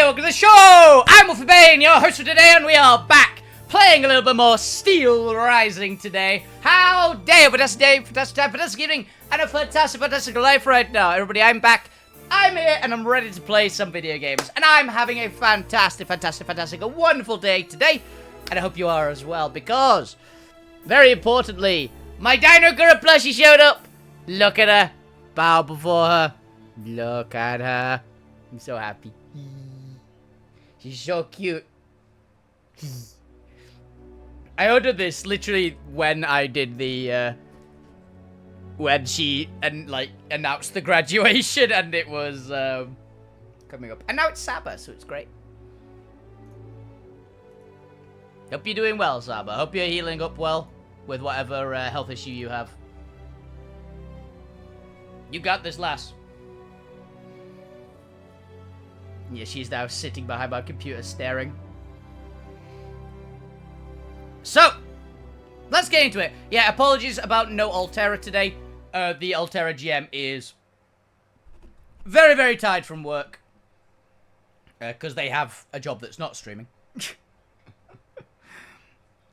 welcome to the show! I'm Wolfie Bane, your host for today, and we are back playing a little bit more Steelrising today. How dare! Fantastic day, fantastic time, fantastic evening, and a fantastic life right now. Everybody, I'm back. I'm here, and I'm ready to play some video games. And I'm having a fantastic, a wonderful day today. And I hope you are as well, because, very importantly, my Dino Gura plushie showed up. Look at her. Bow before her. Look at her. I'm so happy. She's so cute. I ordered this literally when I did the, when she, announced the graduation, and it was, coming up. And now it's Saba, so it's great. Hope you're doing well, Saba. Hope you're healing up well with whatever health issue you have. You got this, lass. Yeah, she's now sitting behind my computer staring. So, let's get into it. Yeah, apologies about no Altera today. The Altera GM is very, very tired from work. Because they have a job that's not streaming.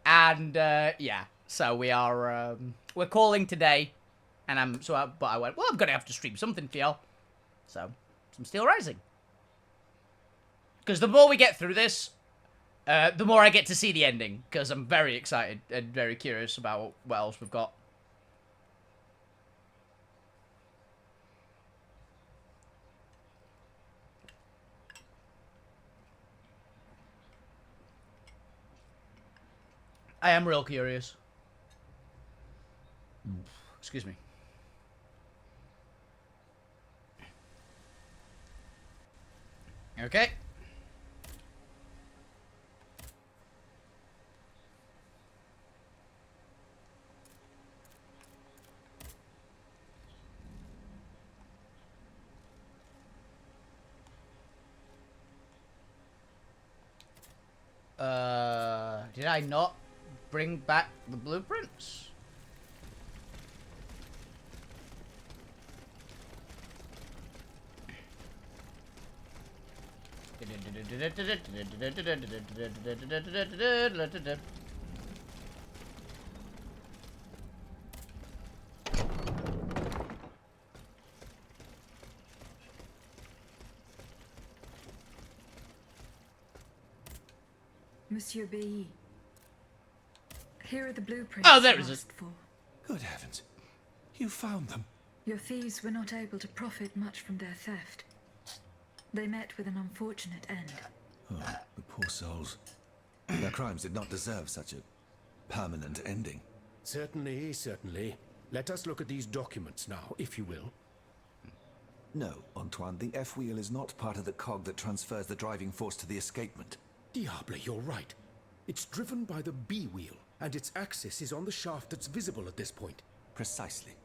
And, yeah. So we are, we're calling today. And but I went, well, I'm gonna have to stream something for y'all. So, some Steelrising. Because the more we get through this, the more I get to see the ending. Because I'm very excited and very curious about what else we've got. I am real curious. Excuse me. Okay. Did I not bring back the blueprints? Monsieur B. Here are the blueprints. Oh, there it is. Good heavens. You found them. Your thieves were not able to profit much from their theft. They met with an unfortunate end. Oh, the poor souls. Their crimes did not deserve such a permanent ending. Certainly, certainly. Let us look at these documents now, if you will. No, Antoine, the F-wheel is not part of the cog that transfers the driving force to the escapement. Diable, you're right. It's driven by the B-wheel, and its axis is on the shaft that's visible at this point. Precisely.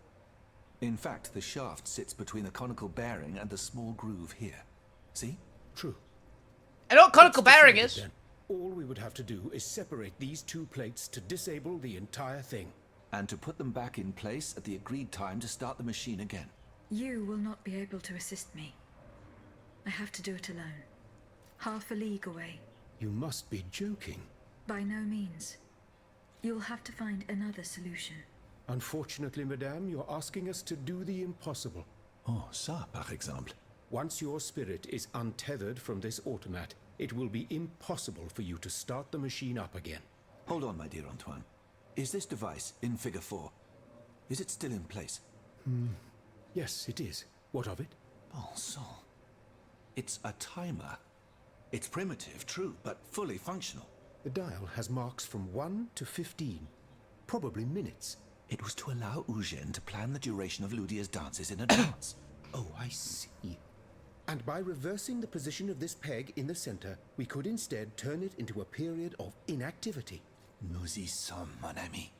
In fact, the shaft sits between the conical bearing and the small groove here. See? True. I know what conical bearing is. Then. All we would have to do is separate these two plates to disable the entire thing. And to put them back in place at the agreed time to start the machine again. You will not be able to assist me. I have to do it alone. Half a league away. You must be joking. By no means. You'll have to find another solution. Unfortunately, madame, you're asking us to do the impossible. Oh, ça, par exemple. Once your spirit is untethered from this automat, it will be impossible for you to start the machine up again. Hold on, my dear Antoine. Is this device in figure 4? Is it still in place? Yes, it is. What of it? Bon sang. It's a timer. It's primitive, true, but fully functional. The dial has marks from 1 to 15. Probably minutes. It was to allow Eugène to plan the duration of Ludia's dances in advance. Oh, I see. And by reversing the position of this peg in the center, we could instead turn it into a period of inactivity. Nous y sommes, mon ami.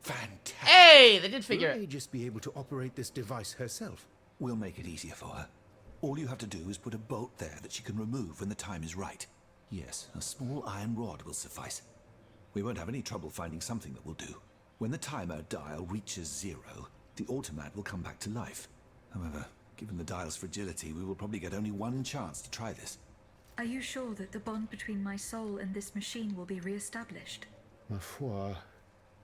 Fantastic. Hey, they did figure Will it. just be able to operate this device herself. We'll make it easier for her. All you have to do is put a bolt there that she can remove when the time is right. Yes, a small iron rod will suffice. We won't have any trouble finding something that will do. When the timer dial reaches 0, the automat will come back to life. However, given the dial's fragility, we will probably get only one chance to try this. Are you sure that the bond between my soul and this machine will be re-established? Ma foi,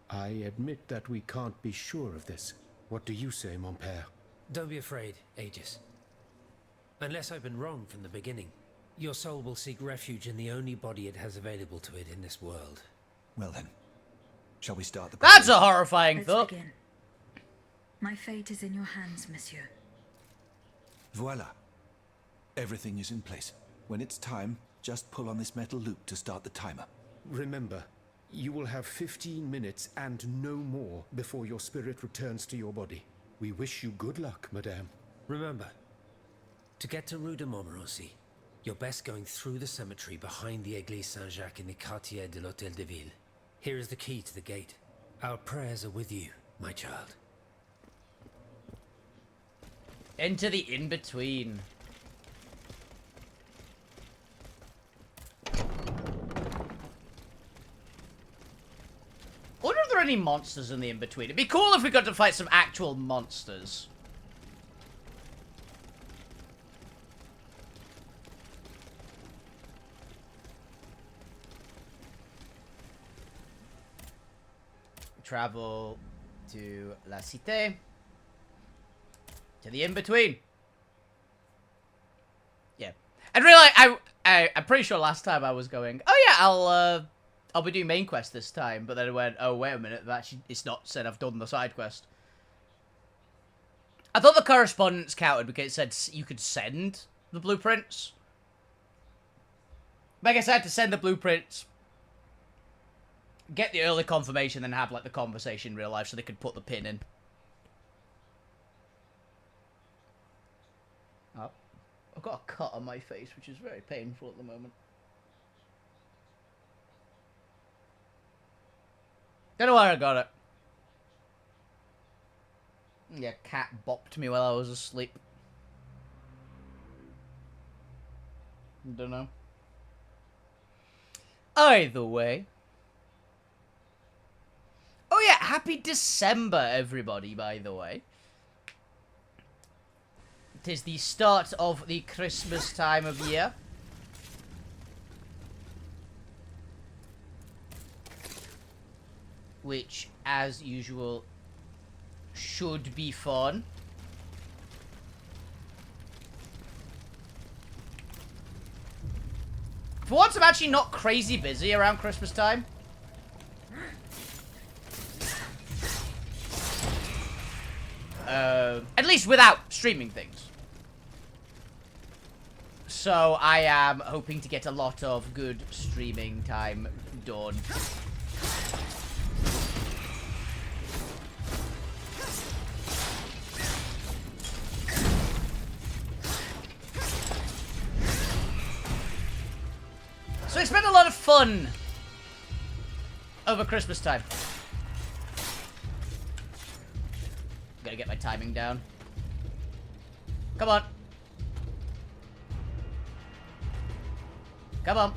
I admit that we can't be sure of this. What do you say, mon père? Don't be afraid, Aegis. Unless I've been wrong from the beginning, your soul will seek refuge in the only body it has available to it in this world. Well then, shall we start the That's a process? horrifying Let's thought. begin. My fate is in your hands, monsieur. Voila. Everything is in place. When it's time, just pull on this metal loop to start the timer. Remember, you will have 15 minutes and no more before your spirit returns to your body. We wish you good luck, madame. Remember, to get to Rue de Montmorency, you're best going through the cemetery behind the Église Saint-Jacques in the Quartier de l'Hôtel de Ville. Here is the key to the gate. Our prayers are with you, my child. Into the in-between. I wonder if there are any monsters in the in-between. It'd be cool if we got to fight some actual monsters. Travel to La Cité. To the in-between. Yeah. And really, I'm pretty sure last time I was going, oh yeah, I'll be doing main quest this time, but then I went, oh wait a minute, it's not said I've done the side quest. I thought the correspondence counted because it said you could send the blueprints. But I guess I had to send the blueprints, get the early confirmation, then have like the conversation in real life so they could put the pin in. Oh, I've got a cut on my face, which is very painful at the moment. Don't know where I got it. Yeah, cat bopped me while I was asleep. Don't know. Either way. Oh yeah, happy December, everybody, by the way. It is the start of the Christmas time of year. Which, as usual, should be fun. For once, I'm actually not crazy busy around Christmas time. At least without streaming things. So I am hoping to get a lot of good streaming time done. So it's been a lot of fun over Christmas time. Gotta get my timing down. Come on. Come on.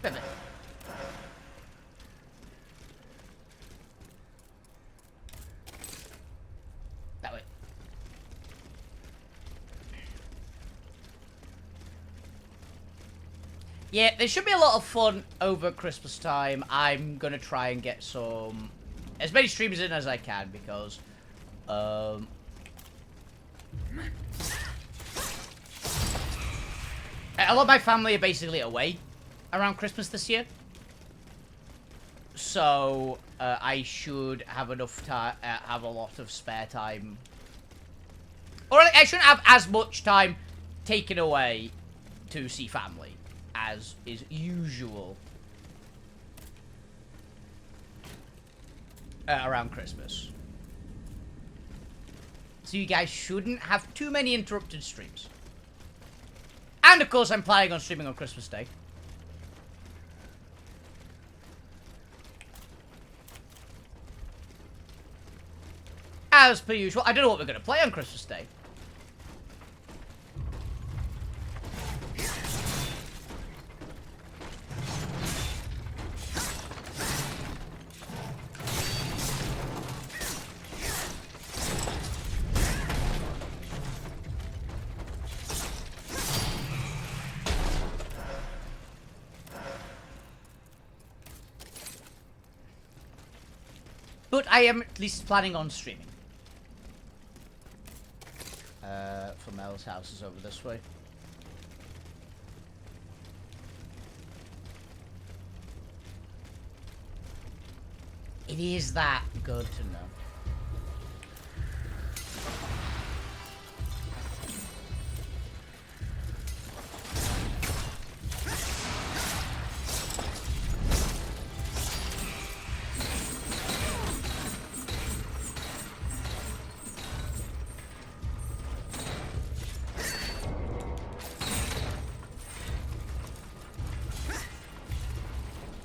Pivot. That way. Yeah, there should be a lot of fun over Christmas time. I'm gonna try and get as many streams in as I can because, a lot of my family are basically away around Christmas this year. So, I should have enough time, have a lot of spare time. Or I shouldn't have as much time taken away to see family as is usual around Christmas. So you guys shouldn't have too many interrupted streams. And of course I'm planning on streaming on Christmas Day. As per usual. I don't know what we're going to play on Christmas Day. But I am at least planning on streaming. For Mel's house is over this way. It is that good to know.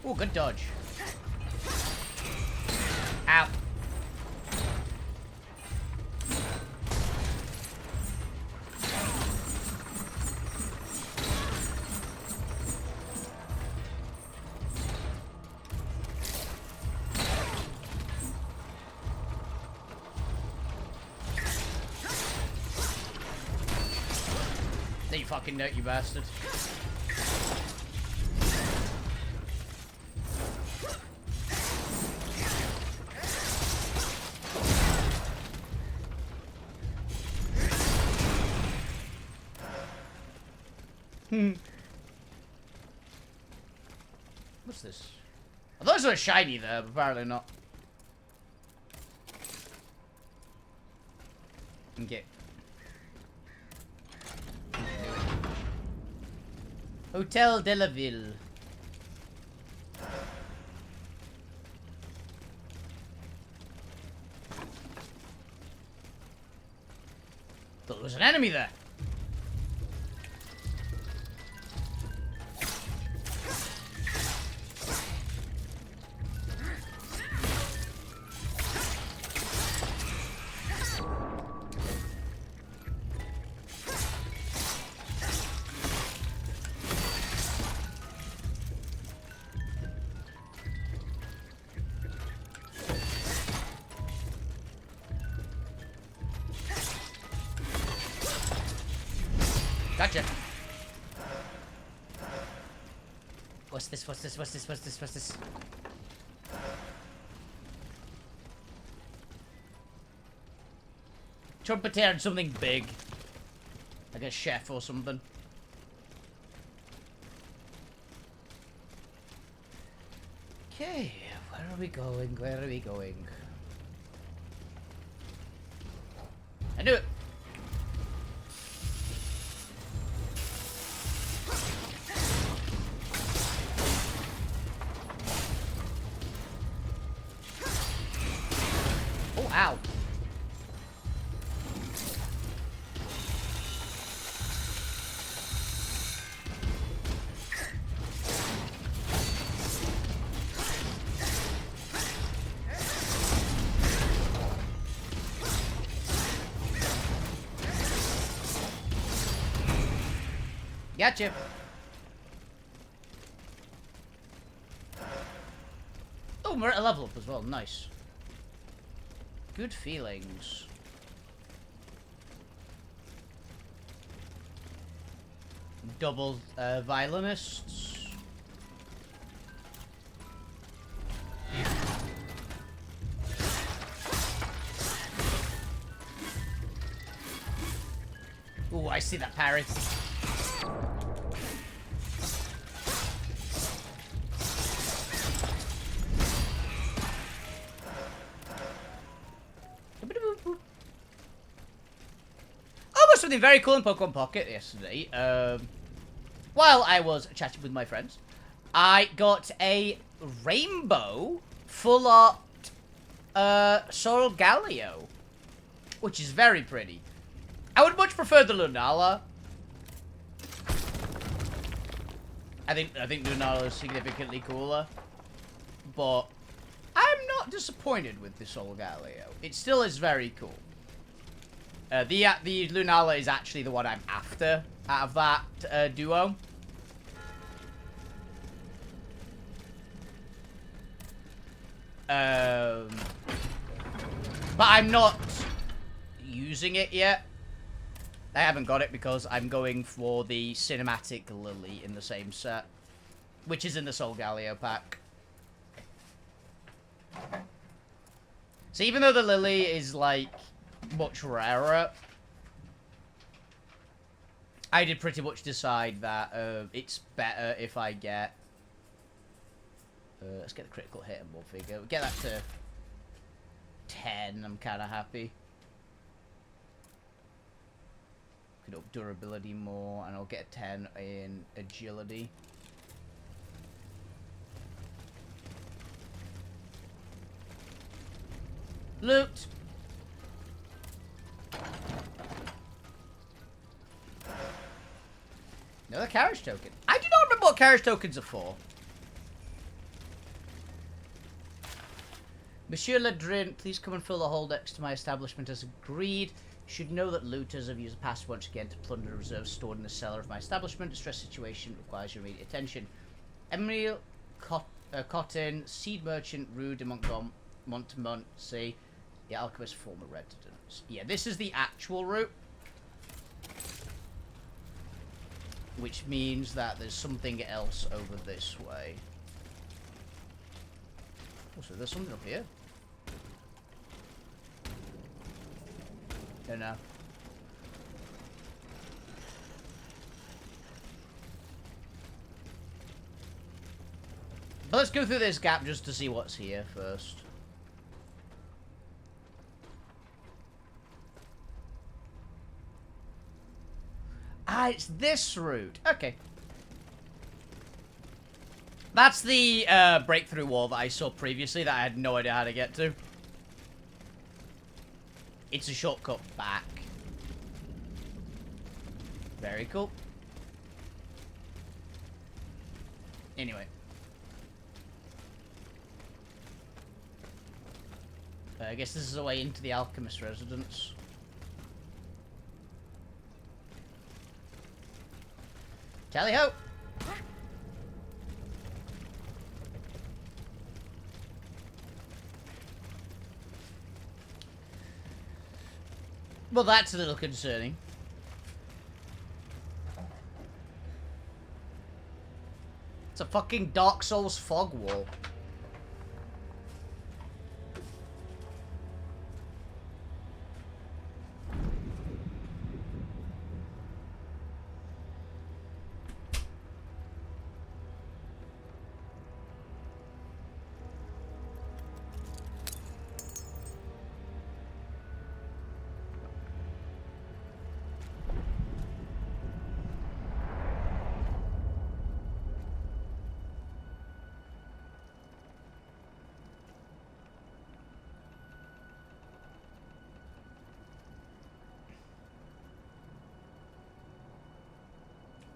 Oh, good dodge. Ow. No, you fucking nut, you bastard. What's this? I thought it was shiny there, but apparently not. Okay. Hotel de la Ville. Thought there was an enemy there. Gotcha. What's this? What's this? What's this? What's this? What's this? Trumpeter and something big. Like a chef or something. Okay, where are we going? Where are we going? I knew it. Ow. Gotcha. Oh, we're at a level up as well. Nice. Good feelings. Double violinists. Ooh, I see that parry. Something very cool in Pokemon Pocket yesterday. While I was chatting with my friends, I got a rainbow full art Solgaleo, which is very pretty. I would much prefer the Lunala. I think Lunala is significantly cooler, but I'm not disappointed with the Solgaleo. It still is very cool. The Lunala is actually the one I'm after out of that duo. But I'm not using it yet. I haven't got it because I'm going for the cinematic Lily in the same set, which is in the Solgaleo pack. So even though the lily is, like, much rarer, I did pretty much decide that it's better if I get... let's get the critical hit and Wolfie. Get that to 10, I'm kind of happy. Could up durability more, and I'll get a 10 in agility. Loot! Another carriage token. I do not remember what carriage tokens are for. Monsieur Ledrin, please come and fill the hold next to my establishment as agreed. You should know that looters have used the past once again to plunder the reserves stored in the cellar of my establishment. Distress situation requires your immediate attention. Emile Cotton, Seed Merchant, Rue de Montmorency, the Alchemist former residence. Yeah, this is the actual route. Which means that there's something else over this way. Oh, so there's something up here. Don't know. But let's go through this gap just to see what's here first. Ah, it's this route. Okay. That's the breakthrough wall that I saw previously that I had no idea how to get to. It's a shortcut back. Very cool. Anyway. I guess this is a way into the Alchemist residence. Tally-ho! Well, that's a little concerning. It's a fucking Dark Souls fog wall.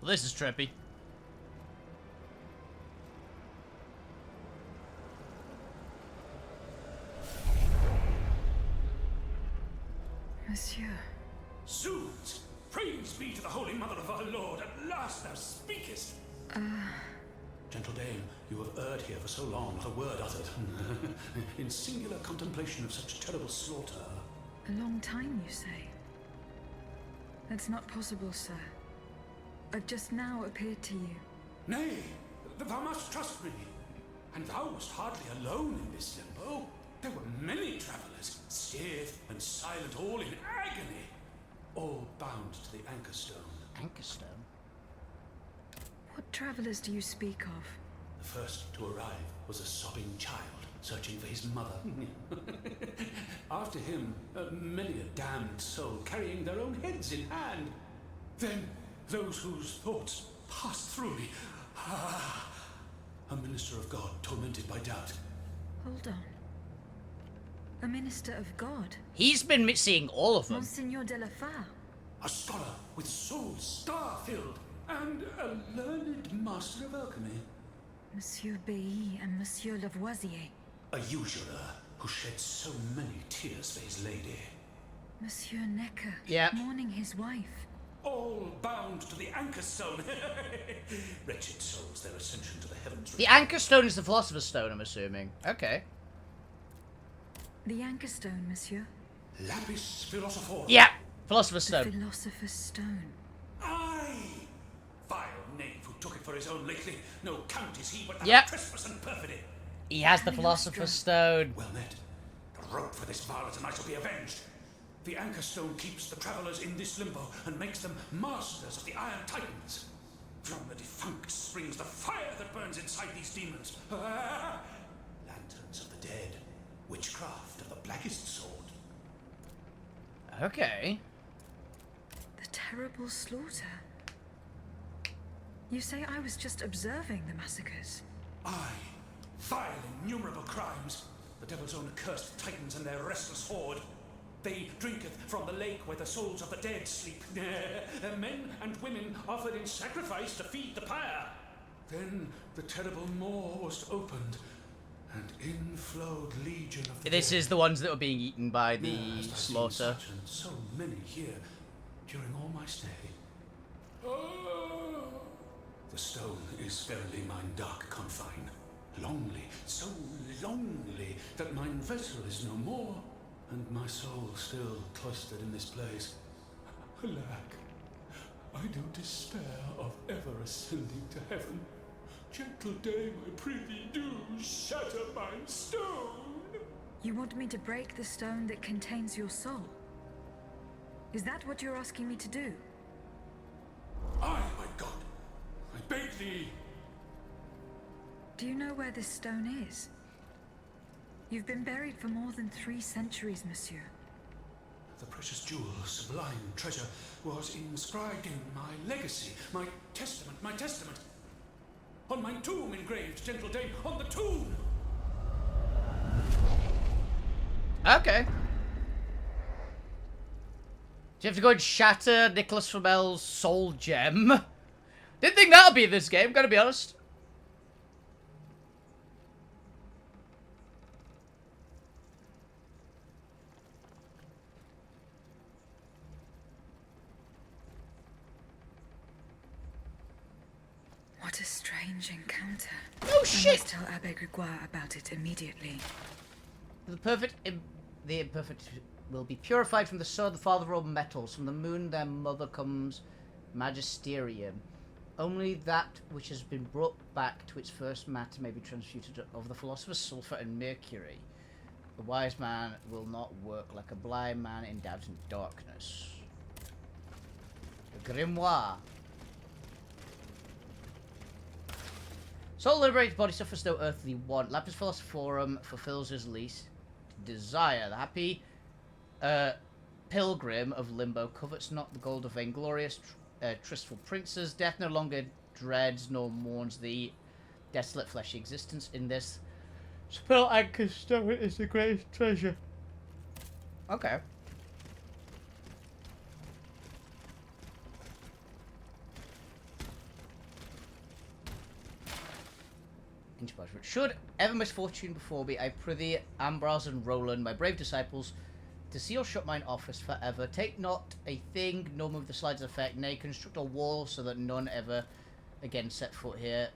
Well, this is trippy. Monsieur. Zounds! Praise be to the Holy Mother of our Lord, at last thou speakest! Gentle dame, you have erred here for so long, not a word uttered. In singular contemplation of such terrible slaughter. A long time, you say? That's not possible, sir. I've just now appeared to you. Nay, thou must trust me. And thou wast hardly alone in this limbo. There were many travelers, stiff and silent, all in agony. All bound to the Anchor Stone. Anchor Stone? What travelers do you speak of? The first to arrive was a sobbing child, searching for his mother. After him, many a damned soul carrying their own heads in hand. Then, those whose thoughts passed through me. A minister of God tormented by doubt. Hold on. A minister of God? He's been seeing all of them. Monseigneur de la Fare. A scholar with soul star-filled. And a learned master of alchemy. Monsieur Bailly and Monsieur Lavoisier. A usurer who shed so many tears for his lady. Monsieur Necker. Yeah. Mourning his wife. All bound to the Anchor Stone. Wretched souls, their ascension to the heavens. The Anchor Stone is the Philosopher's Stone, I'm assuming. Okay. The Anchor Stone, monsieur. Lapis Philosophorum. Yeah, Philosopher's The Stone. Philosopher's Stone. Aye! Vile knave who took it for his own lately. No count is he, but that Yep. trespass and perfidy. He has the Philosopher's Stone. Well met. The rope for this varlet and I shall be avenged. The Anchor Stone keeps the travelers in this limbo and makes them masters of the Iron Titans. From the defunct springs the fire that burns inside these demons. Lanterns of the dead. Witchcraft of the blackest sort. Okay. The terrible slaughter. You say I was just observing the massacres? Aye. Vile, innumerable crimes. The devil's own accursed titans and their restless horde. They drinketh from the lake where the souls of the dead sleep. Men and women offered in sacrifice to feed the pyre. Then the terrible maw was opened, and in flowed legion of the This dead. is the ones that were being eaten by the Yes, I've seen slaughter. such and so many here during all my stay. Oh. The stone is verily mine dark confine. Lonely, so lonely, that mine vessel is no more, and my soul still cloistered in this place. Alack, I do despair of ever ascending to heaven. Gentle dame, I prithee do shatter mine stone. You want me to break the stone that contains your soul? Is that what you're asking me to do? Aye, my God, I beg thee. Do you know where this stone is? You've been buried for more than 3 centuries, monsieur. The precious jewel, sublime treasure, was inscribed in my legacy, my testament. On my tomb engraved, gentle dame, on the tomb! Okay. Do you have to go and shatter Nicholas Flamel's soul gem? Didn't think that would be in this game, gotta be honest. What a strange encounter. Oh I shit! must tell Abbe Grégoire about it immediately. The imperfect will be purified from the sun, the father of all metals. From the moon, their mother comes magisterium. Only that which has been brought back to its first matter may be transmuted of the philosopher's sulfur and mercury. The wise man will not work like a blind man in doubt and darkness. The grimoire. Soul liberated body suffers no earthly want. Lapis Philosophorum fulfills his least desire. The happy pilgrim of limbo covets not the gold of vainglorious tristful princes. Death no longer dreads nor mourns the desolate fleshy existence. In this spell anchor stone is the greatest treasure. Okay. Should ever misfortune before me, I prithee, Ambrose and Roland, my brave disciples, to seal shut mine office forever. Take not a thing, nor move the slides of effect, nay, construct a wall so that none ever again set foot here.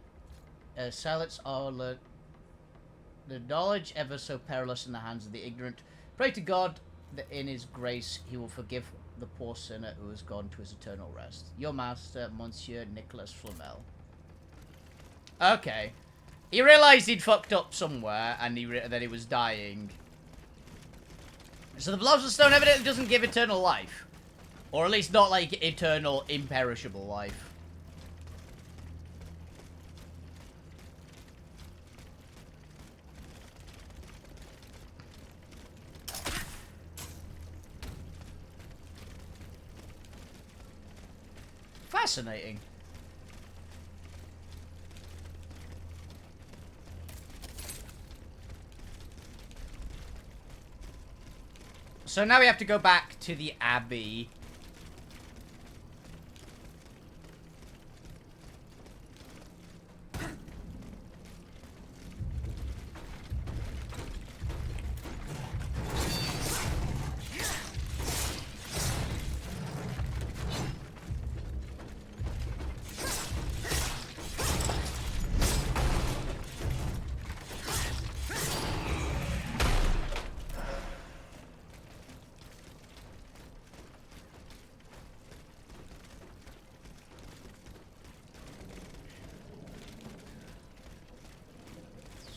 Silence our the knowledge ever so perilous in the hands of the ignorant. Pray to God that in his grace he will forgive the poor sinner who has gone to his eternal rest. Your master, Monsieur Nicholas Flamel. Okay. He realised he'd fucked up somewhere, and that he was dying. So the Philosopher's Stone evidently doesn't give eternal life. Or at least not, like, eternal, imperishable life. Fascinating. So now we have to go back to the Abbey.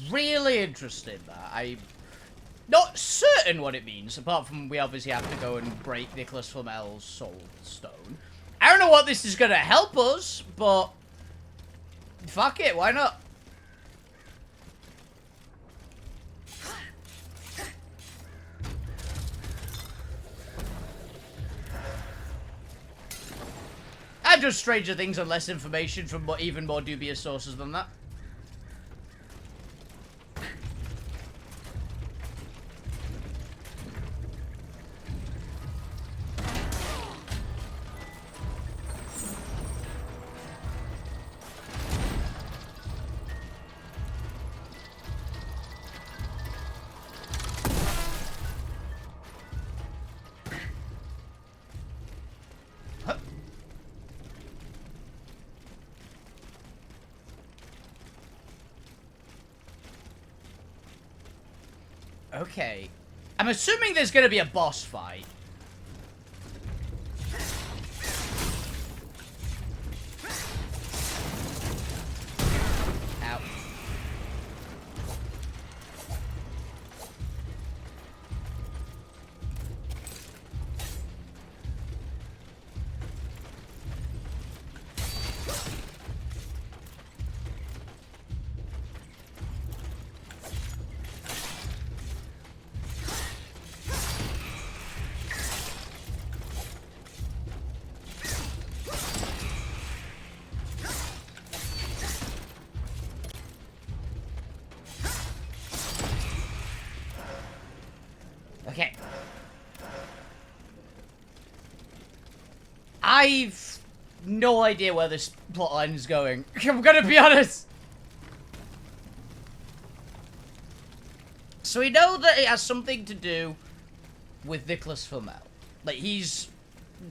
Really interesting, that. I not certain what it means, apart from we obviously have to go and break Nicholas Flamel's soul stone. I don't know what this is going to help us, but fuck it, why not? And just stranger things and less information from even more dubious sources than that. Okay. I'm assuming there's going to be a boss fight. Ow. Okay. I've no idea where this plotline is going. I'm gonna be honest. So we know that it has something to do with Nicholas Flamel. Like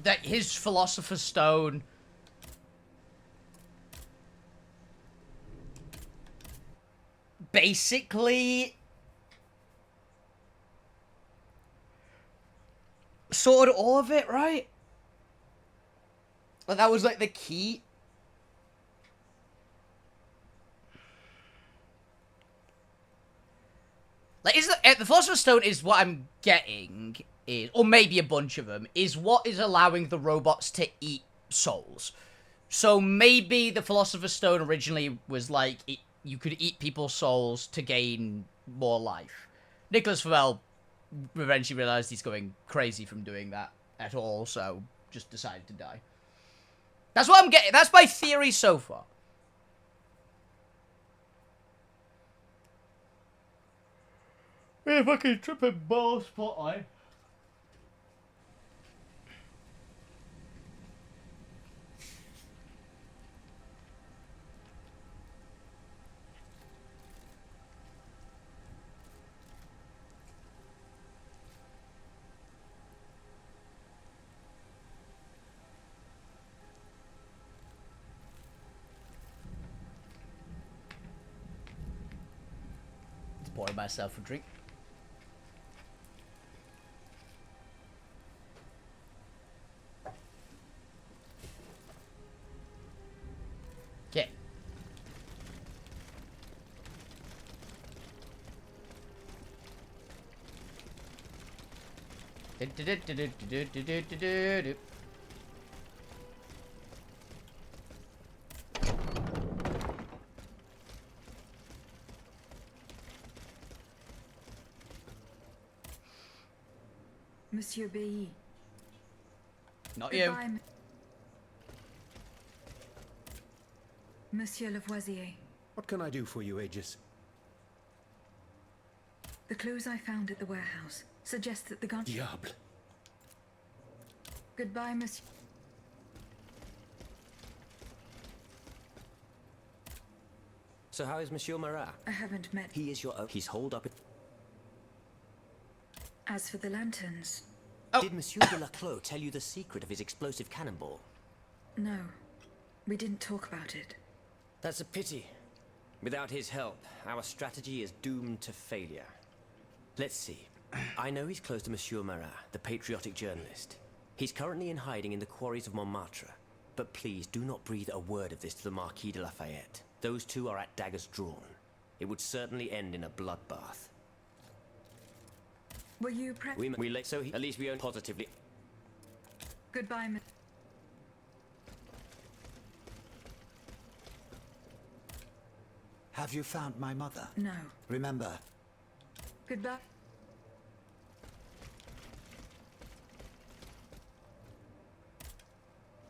that his Philosopher's Stone basically sorted all of it, right? Like that was like the key. Like, is the Philosopher's Stone is what I'm getting is, or maybe a bunch of them, is what is allowing the robots to eat souls. So maybe the Philosopher's Stone originally was like you could eat people's souls to gain more life. Nicholas Flamel eventually realized he's going crazy from doing that at all, so just decided to die. That's what I'm getting. That's my theory so far. Yeah, fucking tripping balls spotlight. Just pouring myself a drink. Okay. Monsieur Bailly. Not you. Goodbye, Monsieur Lavoisier. What can I do for you, Aegis? The clues I found at the warehouse suggest that the gun... Diable. Goodbye, Monsieur... So how is Monsieur Marat? I haven't met... He is your own. He's holed up. As for the lanterns... Oh. Did Monsieur de Laclos tell you the secret of his explosive cannonball? No. We didn't talk about it. That's a pity. Without his help, our strategy is doomed to failure. Let's see. I know he's close to Monsieur Marat, the patriotic journalist. He's currently in hiding in the quarries of Montmartre. But please do not breathe a word of this to the Marquis de Lafayette. Those two are at daggers drawn. It would certainly end in a bloodbath. Were you pre- at least we own positively. Goodbye, Have you found my mother? No. Remember, Goodbye.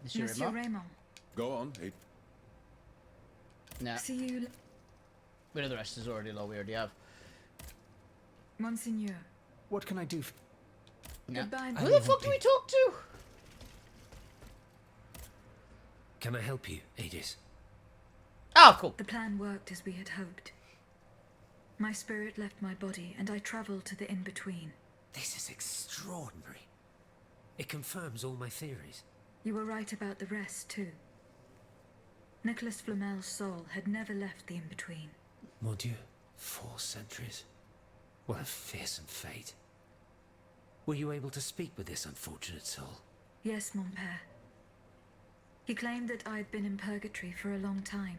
Monsieur Monsieur Raymond? Raymond. Go on. No. See you, But the rest is already low. We already have. Monseigneur. What can I do? No. Goodbye. Who the fuck do we talk to? Can I help you, Aegis? Oh, cool. The plan worked as we had hoped. My spirit left my body, and I traveled to the in-between. This is extraordinary. It confirms all my theories. You were right about the rest, too. Nicholas Flamel's soul had never left the in-between. Mon Dieu, 4 centuries. What a fearsome fate. Were you able to speak with this unfortunate soul? Yes, mon père. He claimed that I had been in purgatory for a long time,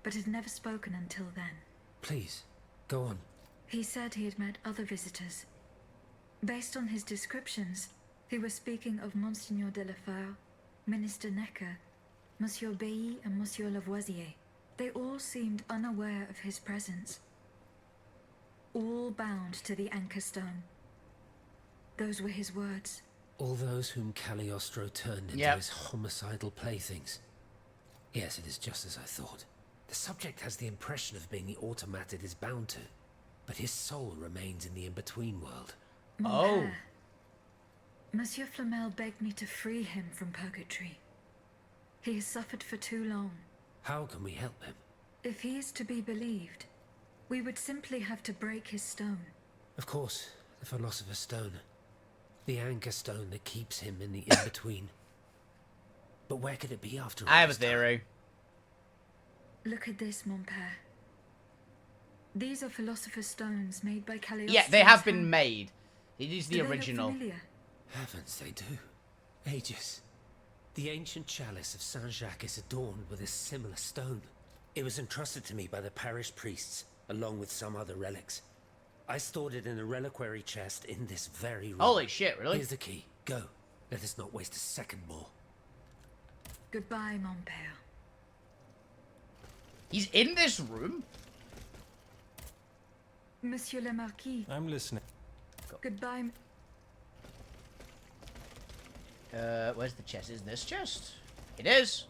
but had never spoken until then. Please, go on. He said he had met other visitors. Based on his descriptions, he was speaking of Monseigneur de la Feur, Minister Necker, Monsieur Bailly and Monsieur Lavoisier. They all seemed unaware of his presence. All bound to the anchor stone. Those were his words. All those whom Cagliostro turned into his homicidal playthings. Yes, it is just as I thought. The subject has the impression of being the automat it is bound to, but his soul remains in the in-between world. Mon Oh. père, Monsieur Flamel begged me to free him from purgatory. He has suffered for too long. How can we help him? If he is to be believed, we would simply have to break his stone. Of course, the Philosopher's Stone. The anchor stone that keeps him in the in-between. But where could it be after all I have a this time? theory. Look at this, mon père. These are Philosopher's Stones made by Cagliostro. Yeah, they have been made. It is the Do they look original. familiar? Heavens, they do. Aegis. The ancient chalice of Saint-Jacques is adorned with a similar stone. It was entrusted to me by the parish priests, along with some other relics. I stored it in a reliquary chest in this very room. Holy shit, really? Here's the key. Go. Let us not waste a second more. Goodbye, mon père. He's in this room? Monsieur le Marquis. I'm listening. Goodbye. Where's the chest? Isn't this chest? It is.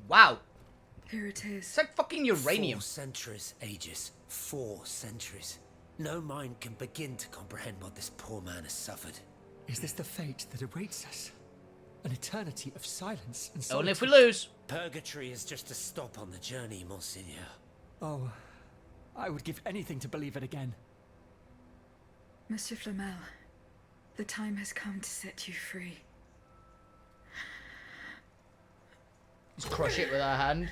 Wow. Here it is. It's like fucking uranium. 4 centuries, Aegis. 4 centuries. No mind can begin to comprehend what this poor man has suffered. Is this the fate that awaits us? An eternity of silence and solitude? Only if we lose. Purgatory is just a stop on the journey, Monseigneur. Oh, I would give anything to believe it again. Monsieur Flamel, the time has come to set you free. Just crush it with our hand.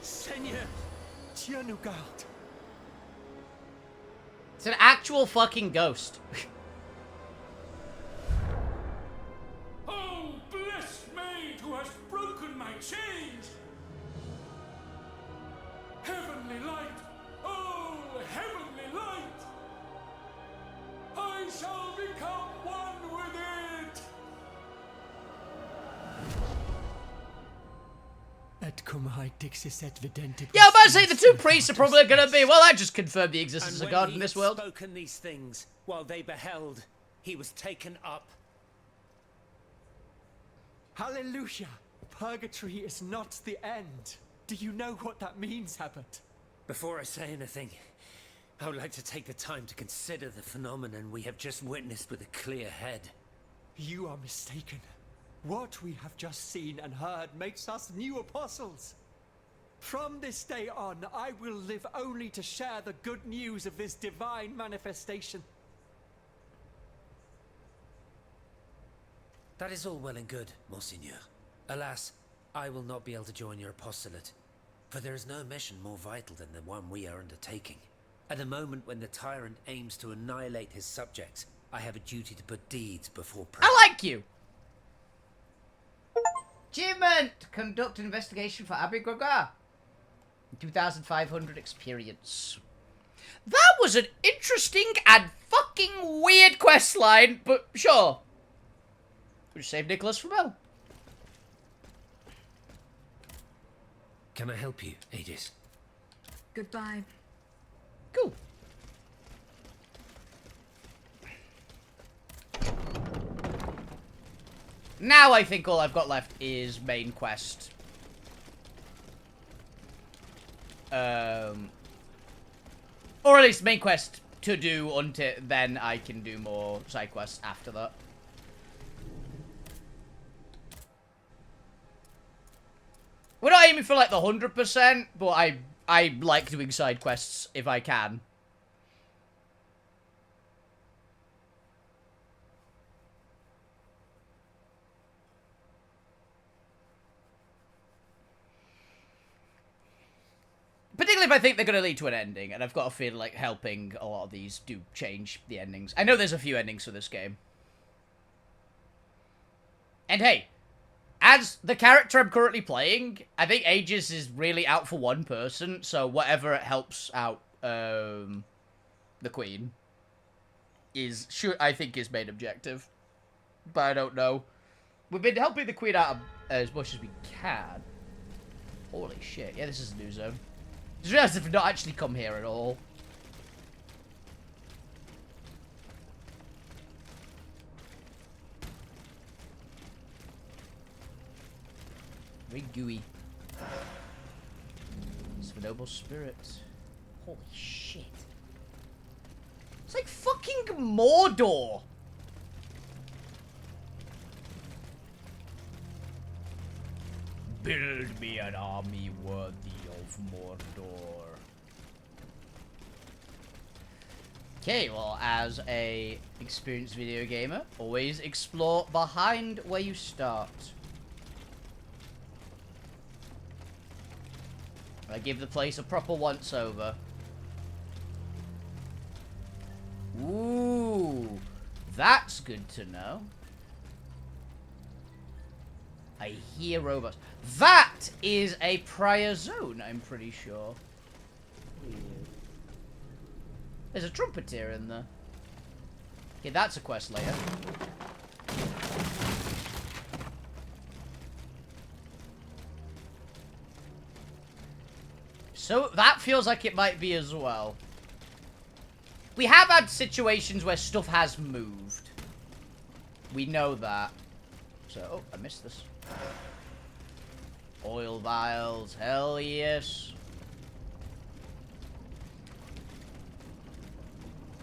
Seigneur, Dieu nous garde. It's an actual fucking ghost. Oh, blessed maid who has broken my chains! Heavenly light! Oh, heavenly light! I shall become one with it! Et cum haec dixis et videnti. Yeah, I'm about to say the two priests are probably gonna be. Well, I just confirmed the existence And of when God he in this had world. spoken these things, while they beheld, he was taken up. Hallelujah! Purgatory is not the end. Do you know what that means, Abbot? Before I say anything, I would like to take the time to consider the phenomenon we have just witnessed with a clear head. You are mistaken. What we have just seen and heard makes us new apostles. From this day on, I will live only to share the good news of this divine manifestation. That is all well and good, Monseigneur. Alas, I will not be able to join your apostolate, for there is no mission more vital than the one we are undertaking. At the moment when the tyrant aims to annihilate his subjects, I have a duty to put deeds before prayer. I like you. Achievement! Conduct an investigation for Abbé Gregoire. 2,500 experience. That was an interesting and fucking weird quest line, but sure. We'll save Nicholas from hell. Can I help you, Aegis? Goodbye. Cool. Now I think all I've got left is main quest. Or at least main quest to do until then I can do more side quests after that. We're not aiming for like the 100%, but I like doing side quests if I can. Particularly if I think they're going to lead to an ending, and I've got a feeling like helping a lot of these do change the endings. I know there's a few endings for this game. And hey, as the character I'm currently playing, I think Aegis is really out for one person, so whatever helps out the Queen is, I think, his main objective. But I don't know. We've been helping the Queen out as much as we can. Holy shit, yeah, this is a new zone. Just realised I've not actually come here at all. Very gooey. It's a noble spirit. Holy shit. It's like fucking Mordor. Build me an army worthy of Mordor. Okay, well, as a experienced video gamer, always explore behind where you start. I give the place a proper once-over. Ooh, that's good to know. I hear robots. That is a prior zone, I'm pretty sure. There's a trumpeter in there. Okay, that's a quest later. So that feels like it might be as well. We have had situations where stuff has moved. We know that. So, oh, I missed this. Oil vials, hell yes.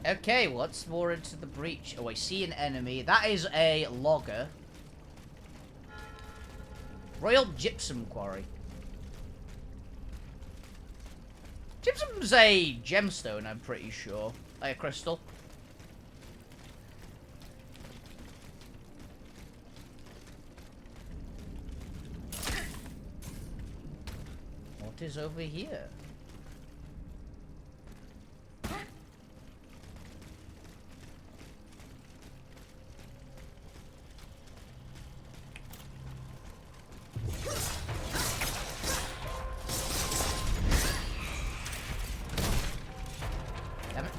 Okay, well, let's more into the breach. Oh, I see an enemy. That is a logger. Royal Gypsum Quarry. Gypsum's a gemstone, I'm pretty sure. Like a crystal. What is over here? Damn it.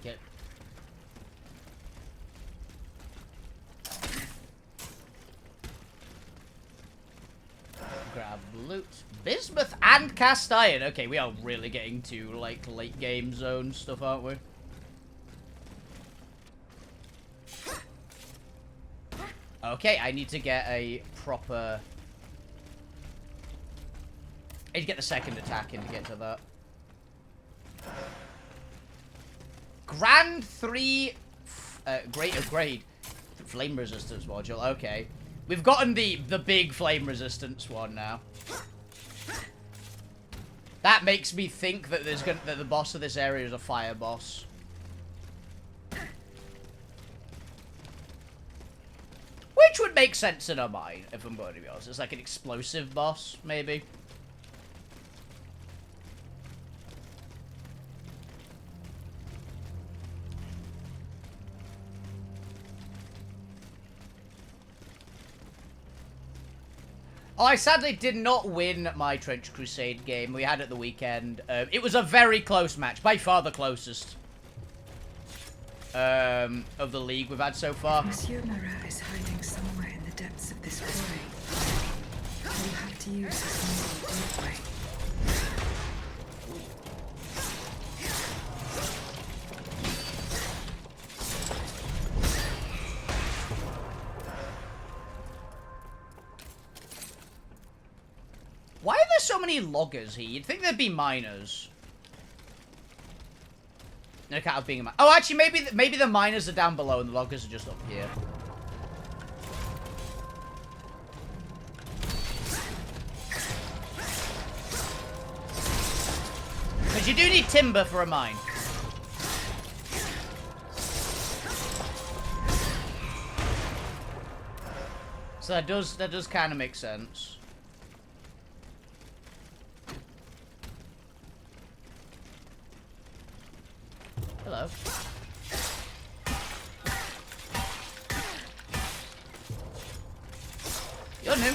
Get. Grab loot. Bismuth and cast iron. Okay, we are really getting to, like, late game zone stuff, aren't we? Okay, I need to get a proper... I need to get the second attack in to get to that. Grand 3 greater grade. Flame resistance module, okay. We've gotten the big flame resistance one now. That makes me think that that the boss of this area is a fire boss. Which would make sense in our mind, if I'm going to be honest. It's like an explosive boss, maybe. Oh, I sadly did not win my Trench Crusade game we had at the weekend. It was a very close match, by far the closest of the league we've had so far. Monsieur Marat is hiding somewhere in the depths of this quarry. We'll have to use his new gateway. Why are there so many loggers here? You'd think there'd be miners. No account of being a miner. Oh, actually, maybe the miners are down below and the loggers are just up here. Because you do need timber for a mine. So that does kind of make sense. Hello. You on him?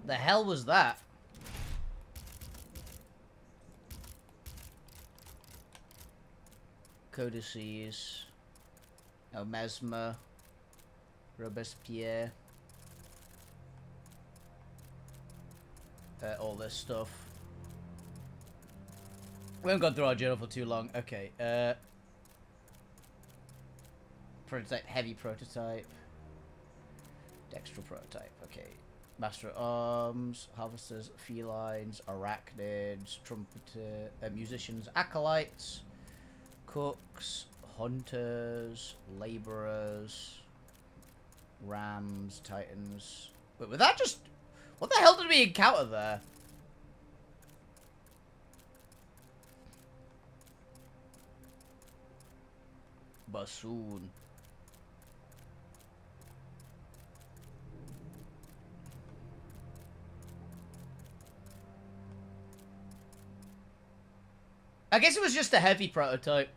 The hell was that? Codices. Oh, Mesmer. Robespierre. All this stuff. We haven't gone through our journal for too long. Okay, prototype, heavy prototype. Dextral prototype, okay. Master at Arms, Harvesters, Felines, Arachnids, Trumpeter, musicians, Acolytes, Cooks, Hunters, Laborers, Rams, Titans. Wait, was that just... What the hell did we encounter there? Bassoon. I guess it was just a heavy prototype.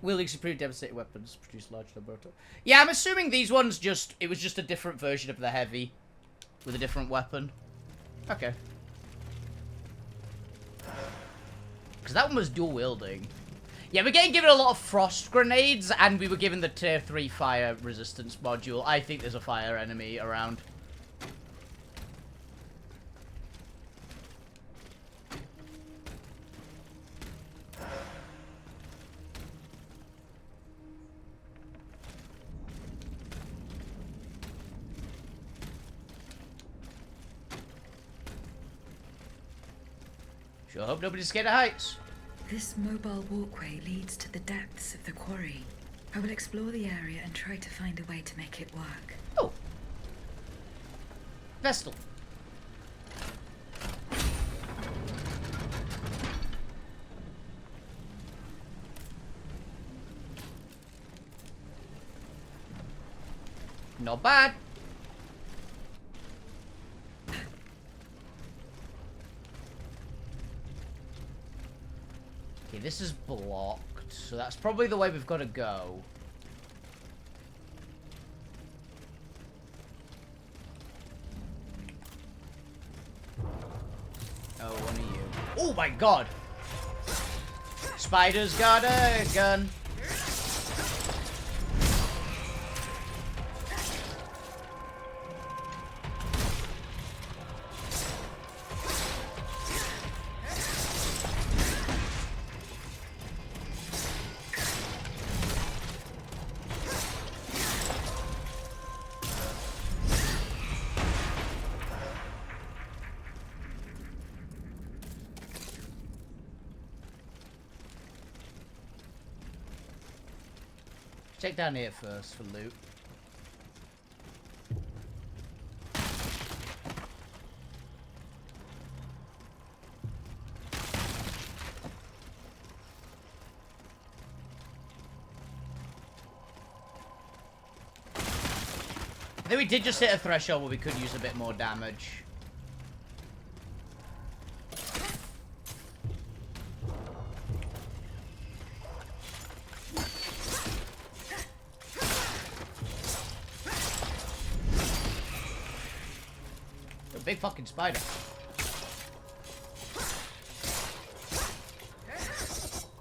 Wielding supreme devastating weapons produce large number of... Yeah, I'm assuming these ones it was just a different version of the heavy. With a different weapon. Okay. Because that one was dual wielding. Yeah, we're getting given a lot of frost grenades, and we were given the tier 3 fire resistance module. I think there's a fire enemy around. Sure hope nobody's scared of heights. This mobile walkway leads to the depths of the quarry. I will explore the area and try to find a way to make it work. Oh. Vestal. Not bad. Okay, this is blocked, so that's probably the way we've got to go. Oh, one of you. Oh my god! Spider's got a gun. Check down here first for loot. I think we did just hit a threshold where we could use a bit more damage. A big fucking spider.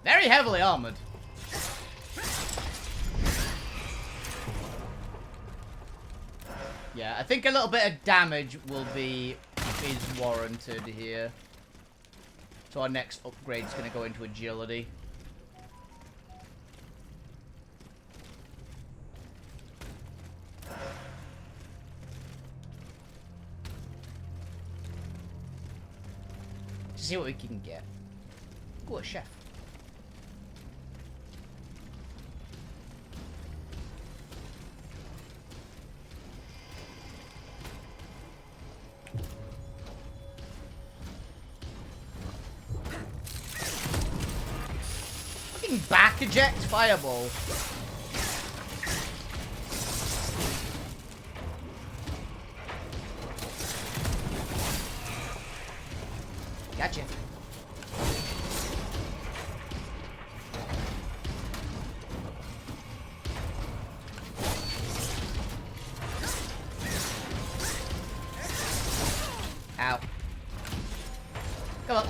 Very heavily armored. Yeah, I think a little bit of damage is warranted here. So our next upgrade is going to go into agility. See what we can get. Ooh, a chef. Fucking back eject fireball. Gotcha. Ow. Come on.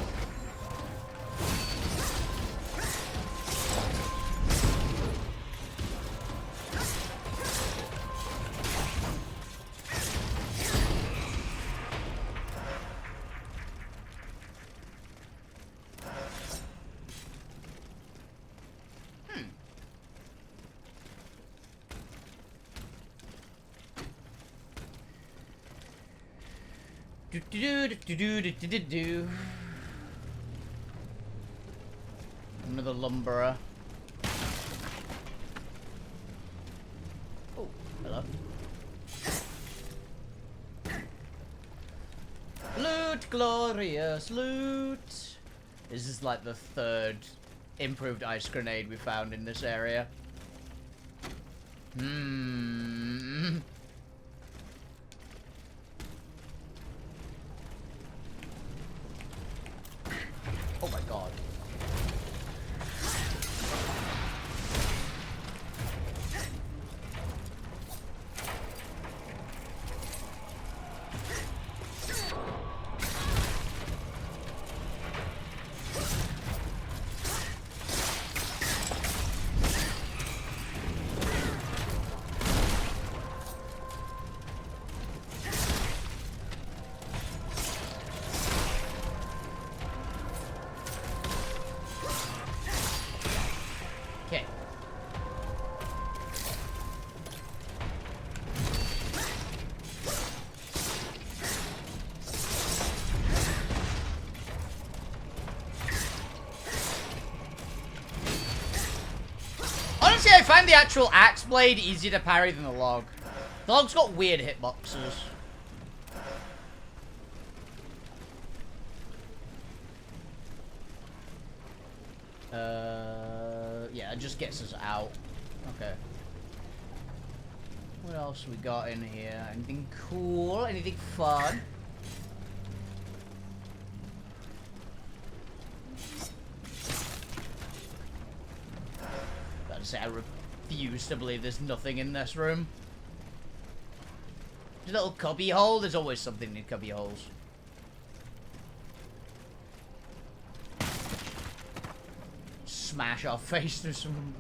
Do. Another lumberer. Oh, hello. Loot, glorious loot. This is like the third improved ice grenade we found in this area. Oh my god. Okay. Honestly, I find the actual axe blade easier to parry than the log. The log's got weird hitboxes. Yeah, it just gets us out. Okay. What else we got in here? Anything cool? Anything fun? Gotta say, I refuse to believe there's nothing in this room. The little cubby hole? There's always something in cubby holes. Smash our face through some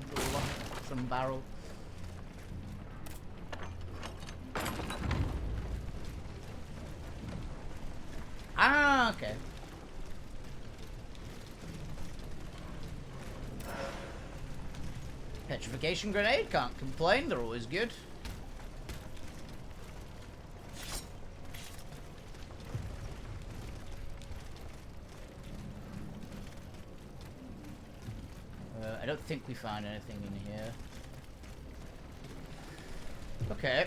barrel. Ah, okay. Petrification grenade, can't complain, they're always good. I don't think we found anything in here. Okay.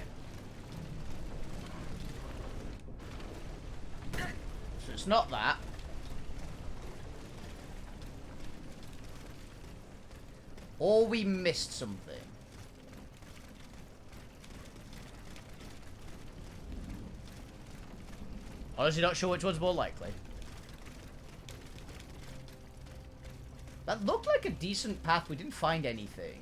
So it's not that. Or we missed something. Honestly not sure which one's more likely. That looked like a decent path. We didn't find anything.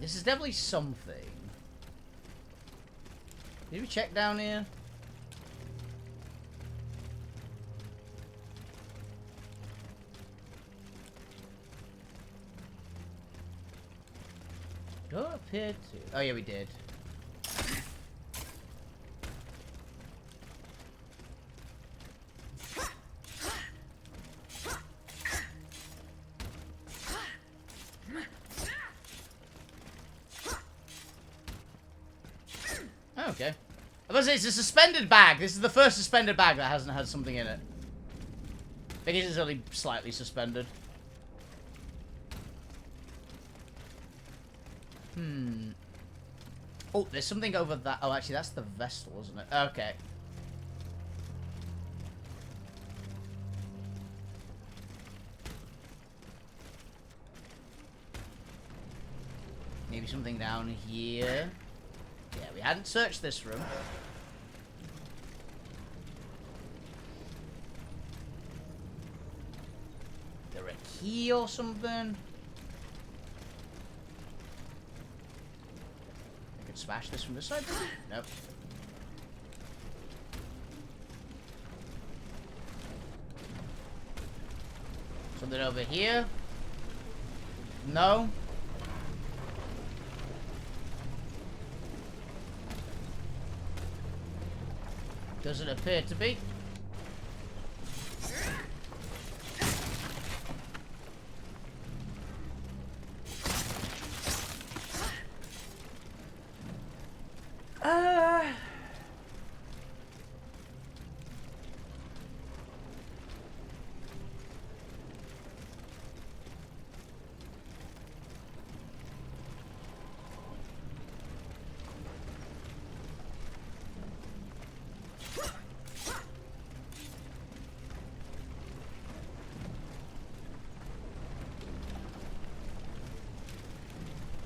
This is definitely something. Did we check down here? Don't appear to. Oh yeah, we did. Oh, okay. I was gonna say, it's a suspended bag. This is the first suspended bag that hasn't had something in it. I guess it's only slightly suspended. Oh, there's something over that. Oh, actually, that's the vessel, isn't it? Okay. Maybe something down here. Yeah, we hadn't searched this room. Is there a key or something? Smash this from this side? Nope. Something over here? No. Doesn't appear to be.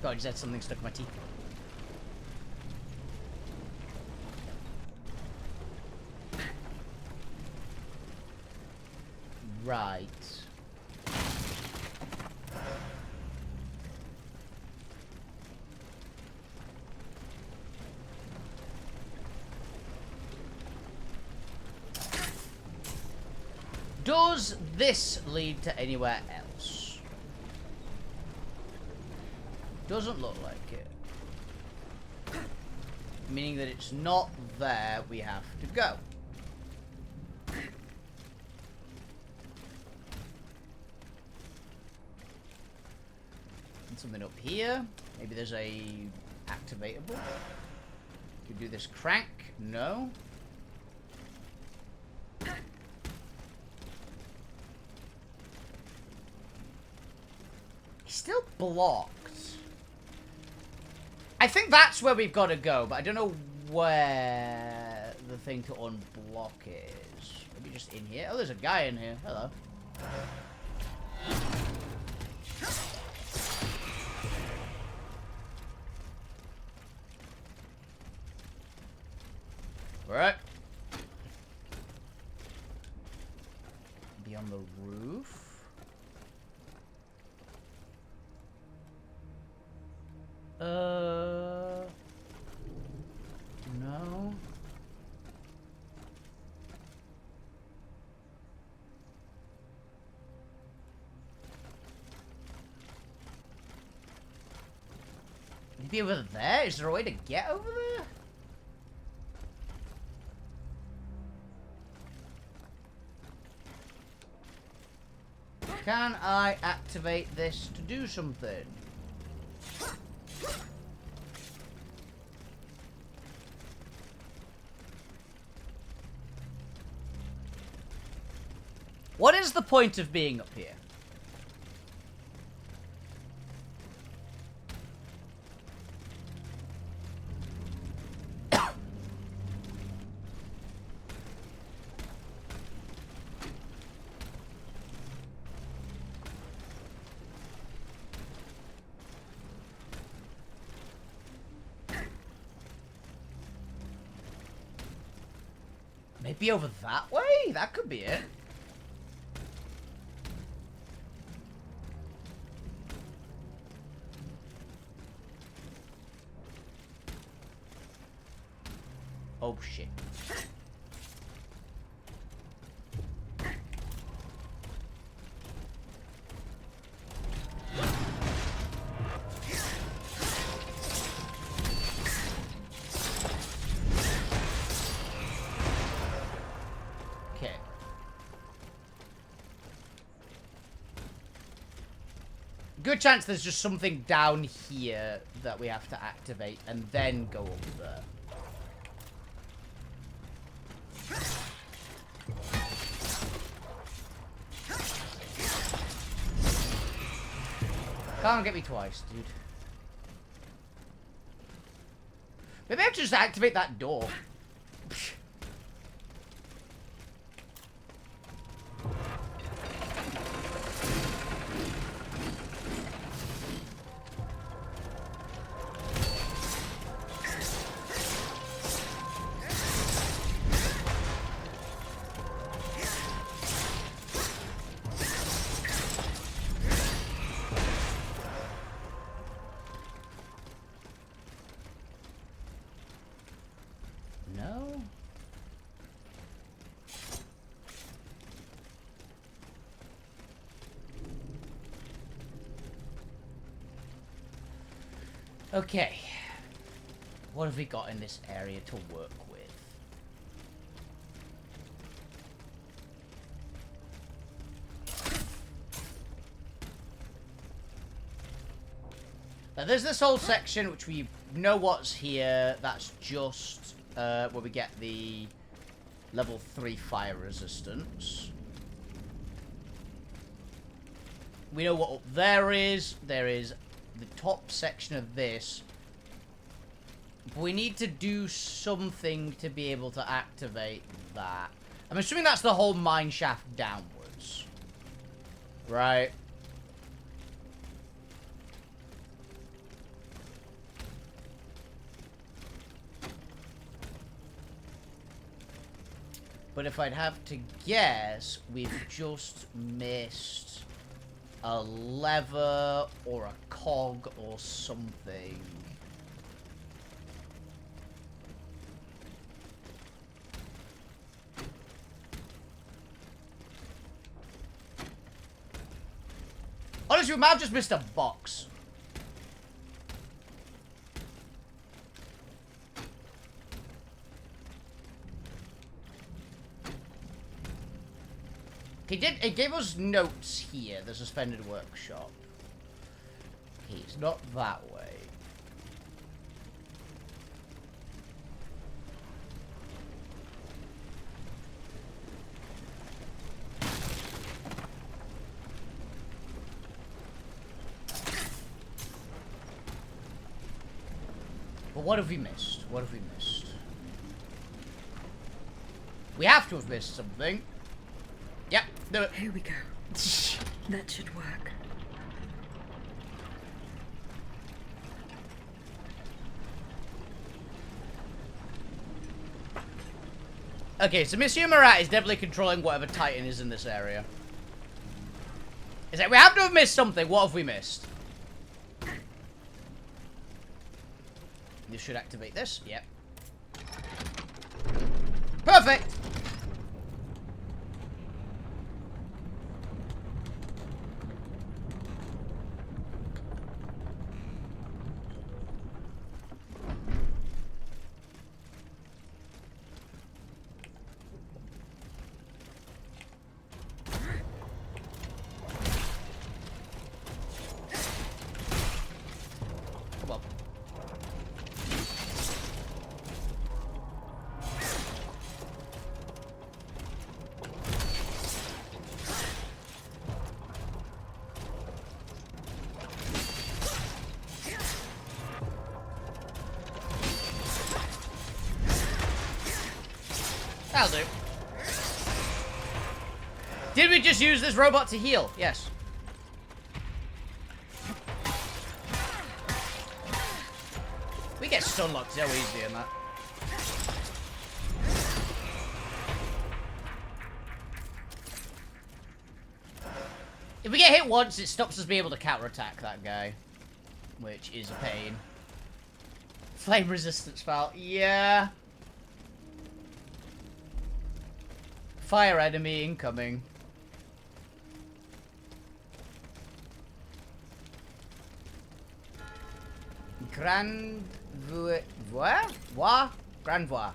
God, I just had something stuck in my teeth. Right. Does this lead to anywhere else? Doesn't look like it. Meaning that it's not there, we have to go. And something up here. Maybe there's a activatable. Could do this crank. No. He's still blocked. I think that's where we've got to go, but I don't know where the thing to unblock is. Maybe just in here? Oh, there's a guy in here. Hello. Alright. Be on the roof. No. Maybe over there? Is there a way to get over there? Can I activate this to do something? What is the point of being up here? Maybe over that way? That could be it. Oh shit. Okay. Good chance there's just something down here that we have to activate and then go over there. Can't get me twice, dude. Maybe I have to just activate that door. No? Okay. What have we got in this area to work with? Now, there's this whole section which we know what's here. That's just where we get the level 3 fire resistance. We know what up there is. There is the top section of this. But we need to do something to be able to activate that. I'm assuming that's the whole mine shaft downwards. Right? But if I'd have to guess, we've just missed a lever or a cog or something. Honestly, we might have just missed a box. It gave us notes here, the suspended workshop. Okay, it's not that way. But what have we missed? What have we missed? We have to have missed something. Yep, do it. Here we go. That should work. Okay, so Miss Humorat is definitely controlling whatever Titan is in this area. Is that we have to have missed something. What have we missed? You should activate this. Yep. Perfect. That'll do. Did we just use this robot to heal? Yes. We get stun locked so easy in that. If we get hit once, it stops us being able to counterattack that guy. Which is a pain. Flame resistance foul. Yeah. Fire enemy incoming. Grand Voir? Grand Voir.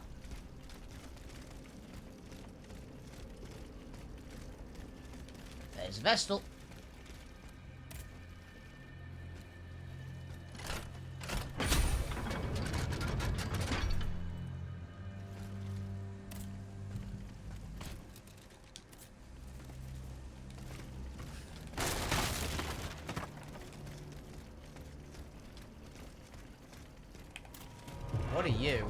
There's Vestal. What are you?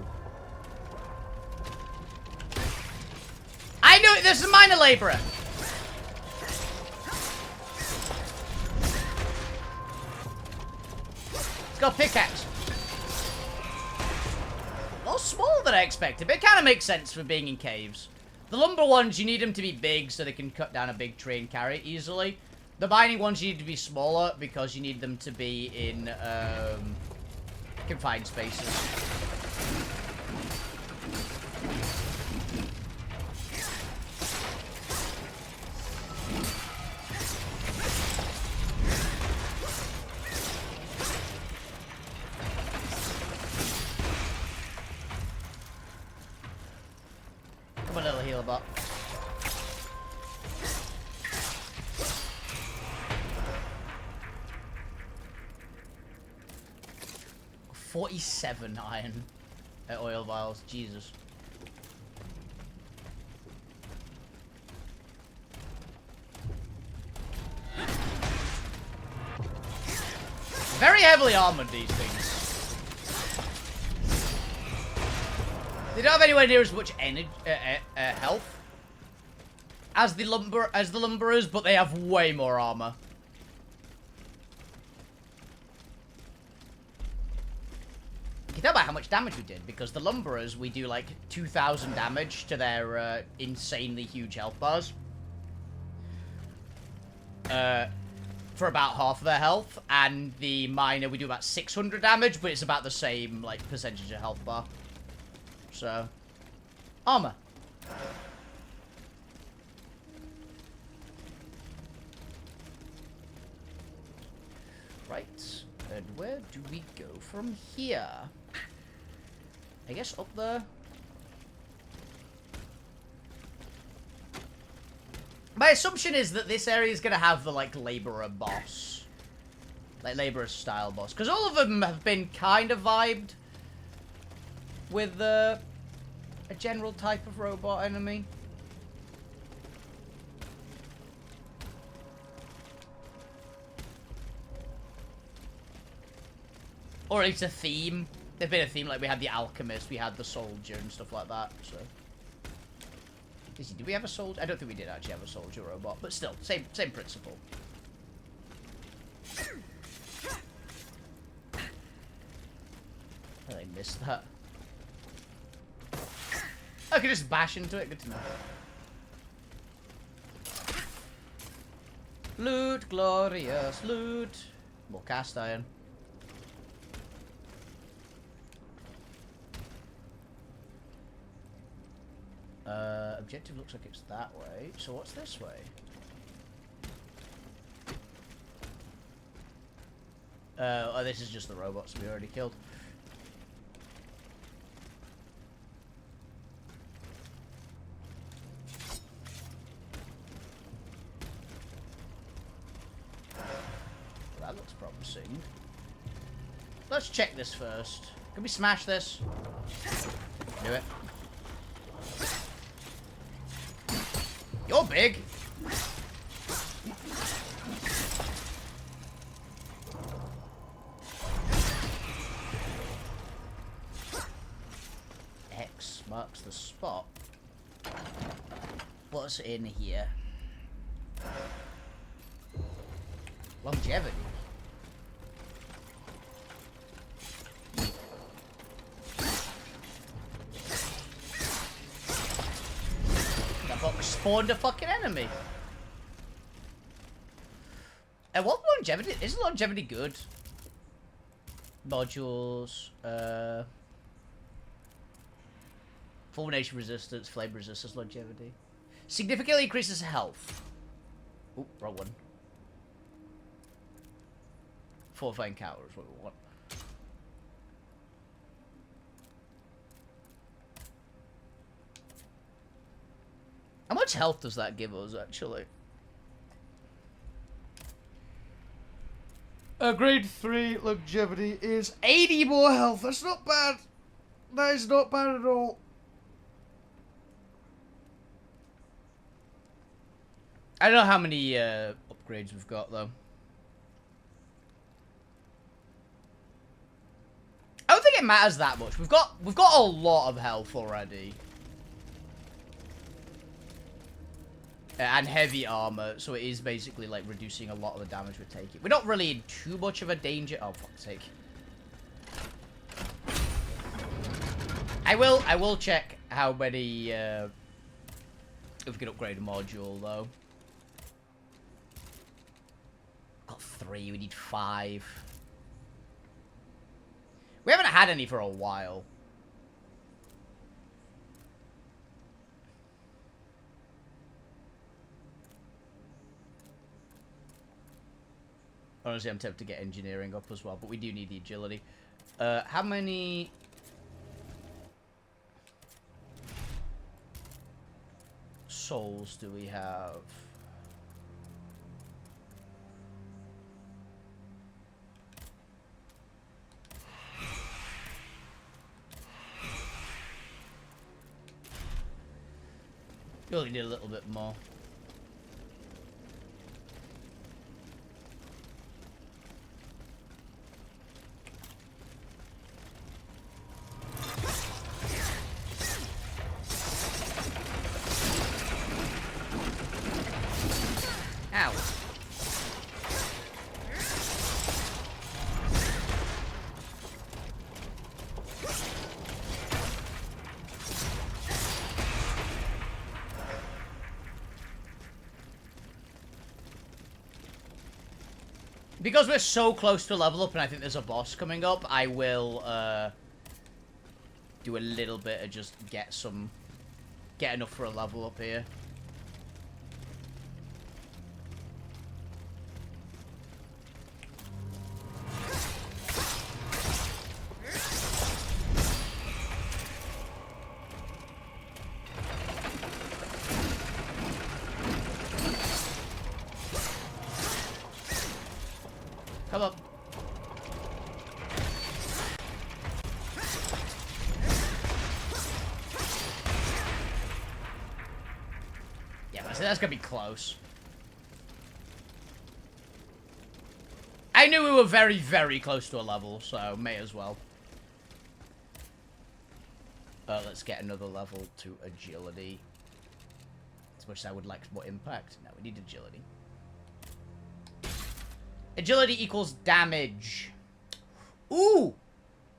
I knew it! This is a minor laborer! It's got a pickaxe. A lot smaller than I expected, but it kind of makes sense for being in caves. The lumber ones, you need them to be big so they can cut down a big tree and carry it easily. The mining ones, you need to be smaller because you need them to be in confined spaces. Come on, little healer bot. $47 iron at oil vials. Jesus. Very heavily armored, these things. They don't have anywhere near as much energy, health as the lumberers, but they have way more armor. You can tell by how much damage we did, because the lumberers, we do like 2,000 damage to their insanely huge health bars. For about half of their health, and the miner, we do about 600 damage, but it's about the same, like, percentage of health bar. So, armor. Right, and where do we go from here? I guess up there. My assumption is that this area is going to have the, like, laborer boss. Like, laborer style boss. Because all of them have been kind of vibed with a general type of robot enemy. Or at least a theme. They've been a theme, like we had the alchemist, we had the soldier and stuff like that, so. Did we have a soldier? I don't think we did actually have a soldier robot, but still, same principle. I missed that. I could just bash into it, good to know. Loot, glorious loot. More cast iron. Objective looks like it's that way. So what's this way? Oh, this is just the robots we already killed. That looks promising. Let's check this first. Can we smash this? Do it. You're big. X marks the spot. What's in here? Longevity. The fuck spawned a fucking enemy. And what longevity? Is longevity good? Modules, fulmination resistance, flame resistance, longevity. Significantly increases health. Oop, wrong one. Fortifying counter is what we want. How much health does that give us, actually? A grade 3 longevity is 80 more health. That's not bad. That is not bad at all. I don't know how many upgrades we've got, though. I don't think it matters that much. We've got a lot of health already. And heavy armor, so it is basically like reducing a lot of the damage we're taking. We're not really in too much of a danger. Oh, fuck's sake. I will check how many if we can upgrade a module though. Got 3, we need 5. We haven't had any for a while. Honestly, I'm tempted to get engineering up as well, but we do need the agility. How many... souls do we have? We only need a little bit more. Ow. Because we're so close to level up and I think there's a boss coming up, I will do a little bit of just get enough for a level up here. Come up. Yeah, that's gonna be close. I knew we were very, very close to a level, so may as well. Let's get another level to agility. As much as I would like more impact. No, we need agility. Agility equals damage. Ooh!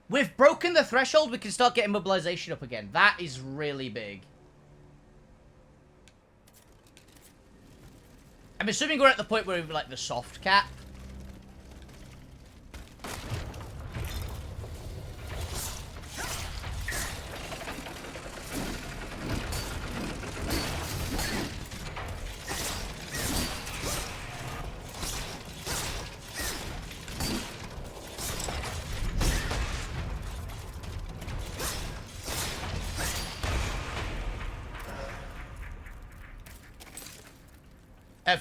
We've broken the threshold. We can start getting mobilization up again. That is really big. I'm assuming we're at the point where we're like the soft cap.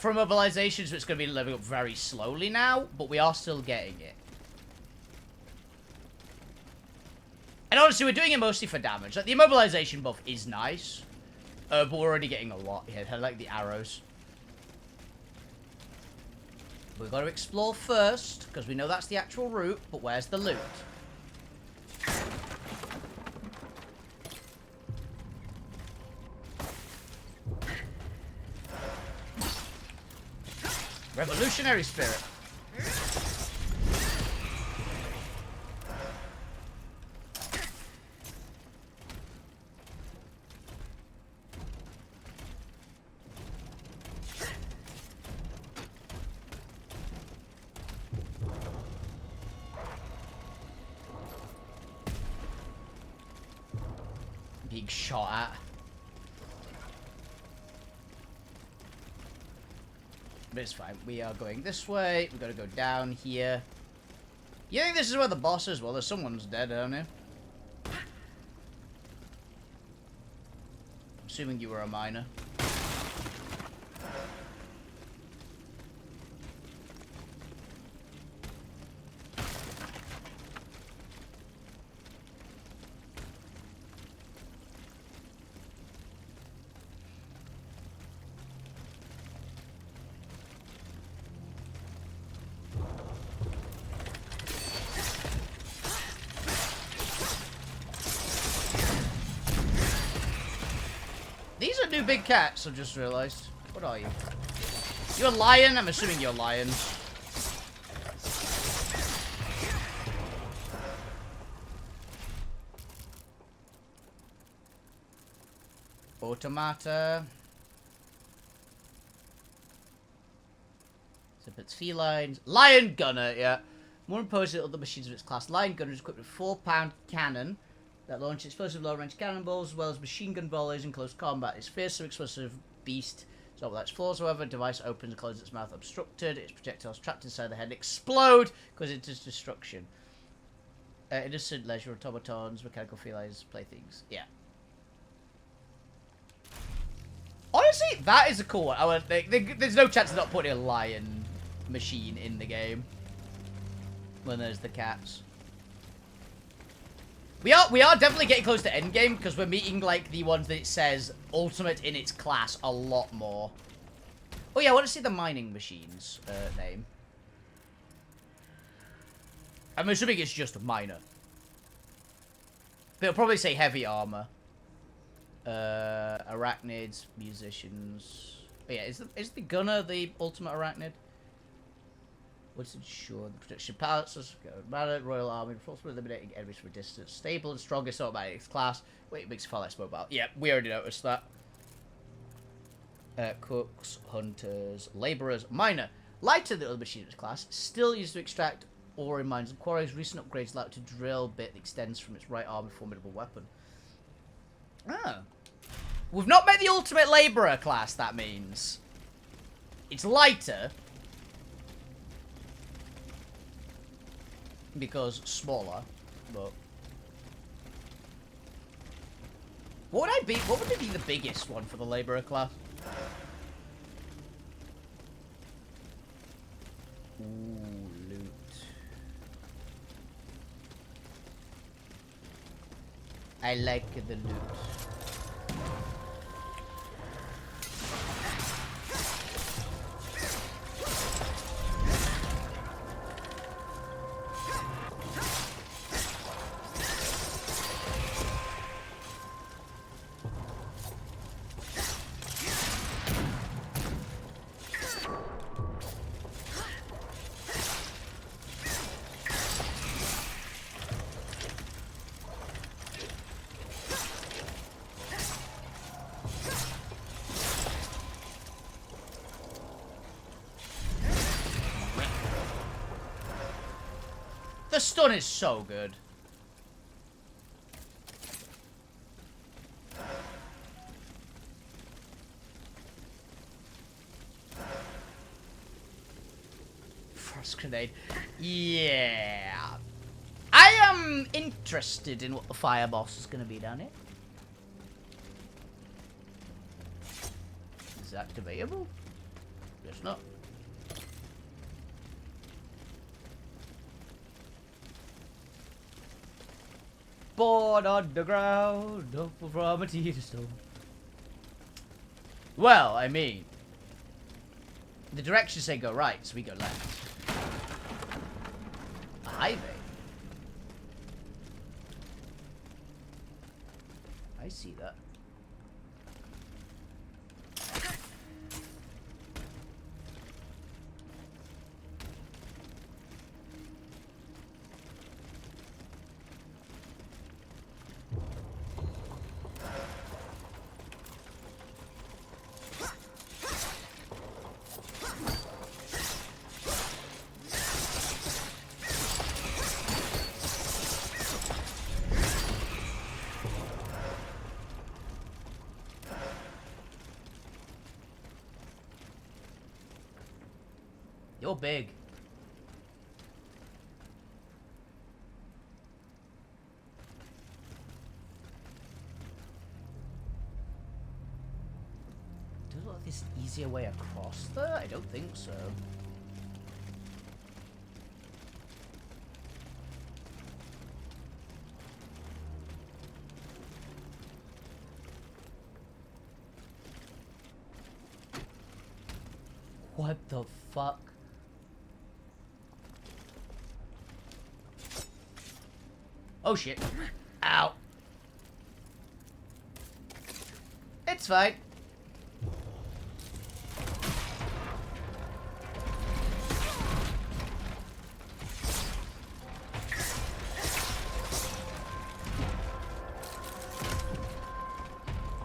For mobilizations, it's going to be leveling up very slowly now, but we are still getting it. And honestly, we're doing it mostly for damage. Like, the immobilization buff is nice, but we're already getting a lot here. I like the arrows. We've got to explore first, because we know that's the actual route, but where's the loot? Revolutionary spirit. Being shot at. But it's fine. We are going this way. We've got to go down here. You think this is where the boss is? Well, there's someone's dead, aren't you? Assuming you were a miner. These are new big cats, I've just realised. What are you? You're a lion? I'm assuming you're lions. Automata. So it's felines. Lion gunner, yeah. More imposing than other machines of its class. Lion gunner is equipped with a 4-pound cannon that launches explosive low-range cannonballs, as well as machine gun volleys in close combat. It's fearsome, explosive beast. So without its flaws, however, the device opens and closes its mouth obstructed. Its projectiles trapped inside the head explode because it is destruction. Innocent leisure automatons, mechanical felines, playthings. Yeah. Honestly, that is a cool one. I would think there's no chance of not putting a lion machine in the game when there's the cats. We are definitely getting close to endgame because we're meeting like the ones that it says ultimate in its class a lot more. Oh yeah, I want to see the mining machine's name. I'm assuming it's just miner. But it'll probably say heavy armor. Arachnids, musicians. Oh yeah, is the gunner the ultimate arachnid? What's ensure the protection palaces, Royal Army, forcefully eliminating enemies from a distance, stable and strongest automatics class. Wait, it makes it far less mobile. Yeah, we already noticed that. Cooks, hunters, laborers, miner. Lighter than other machines class, still used to extract ore in mines and quarries. Recent upgrades allow it to drill bit that extends from its right arm, a formidable weapon. Ah. We've not met the ultimate laborer class, that means. It's lighter. Because smaller, but what would it be the biggest one for the laborer class? Ooh, loot. I like the loot. The stun is so good. First grenade. Yeah. I am interested in what the fire boss is going to be down here. Is it activatable? Guess not. Born underground, up from a tombstone. Well, I mean, the directions say go right, so we go left. A highway. I see that. You're big. Does this easier way across there? I don't think so. What the fuck? Oh shit. Ow. It's fine.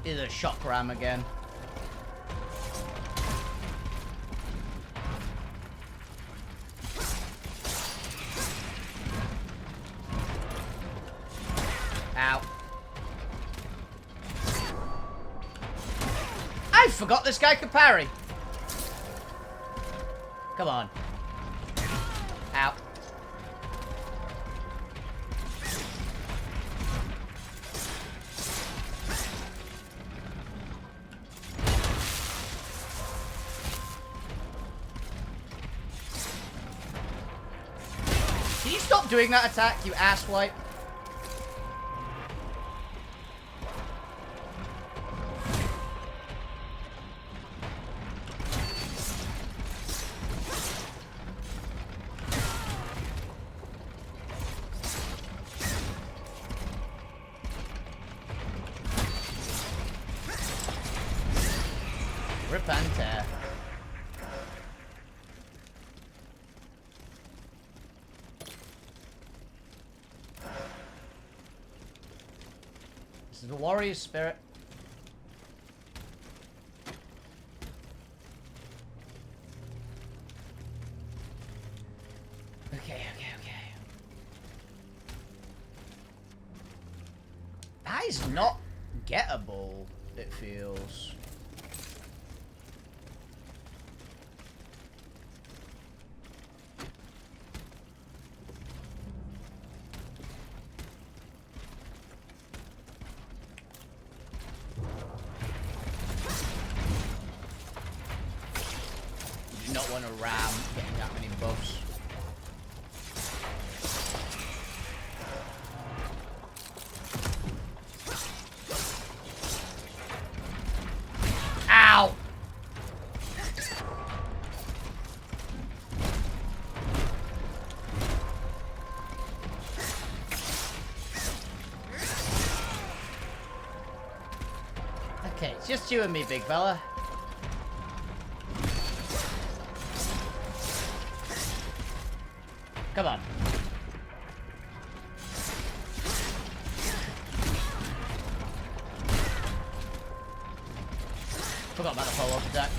Is a shock ram again. Ow. I forgot this guy could parry. Come on. Ow. Can you stop doing that attack, you asswipe? Rip and tear. This is the warrior spirit. Okay. That is not gettable, it feels. Not want to ram getting that many buffs. Ow! Okay, it's just you and me, big fella. Come on. Forgot about the follow-up attack.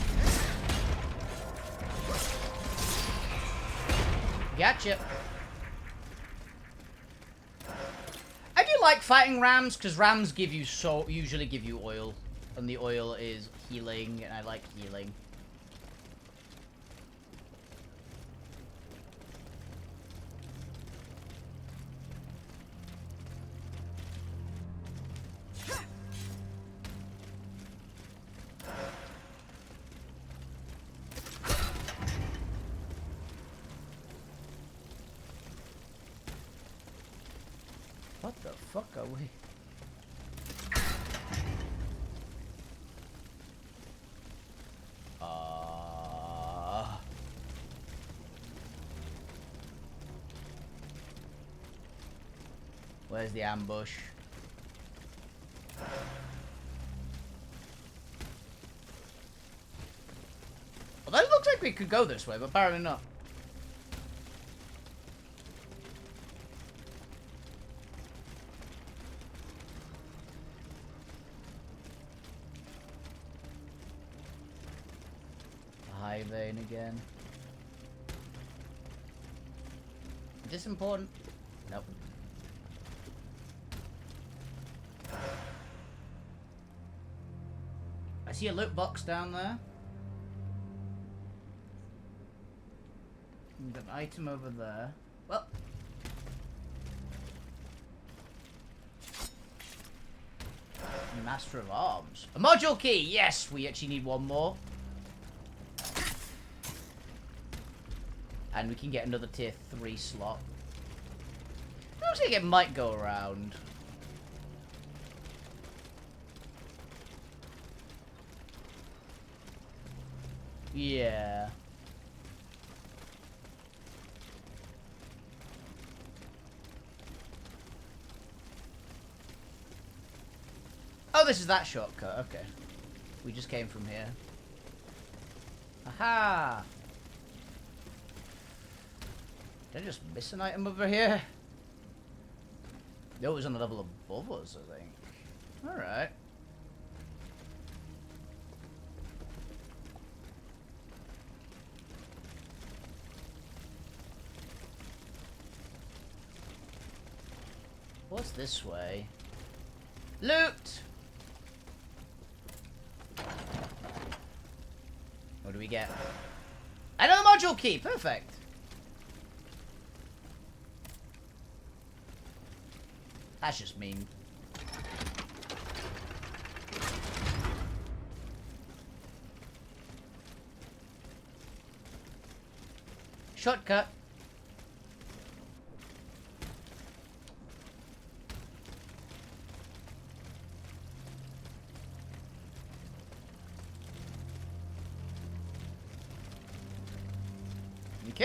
Gotcha. I do like fighting rams because rams usually give you oil, and the oil is healing, and I like healing. What the fuck are we? Where's the ambush? Well, that looks like we could go this way, but apparently not. High vein again. Is this important? Nope. I see a loot box down there. item over there. Well. Master of Arms. A module key! Yes! We actually need one more. And we can get another tier 3 slot. It looks like it might go around. Yeah. Oh, this is that shortcut. Okay. We just came from here. Aha! Did I just miss an item over here? No, it was on a level above us, I think. Alright. What's this way? Loot! What do we get? Another module key! Perfect! That's just mean. Shortcut. Okay.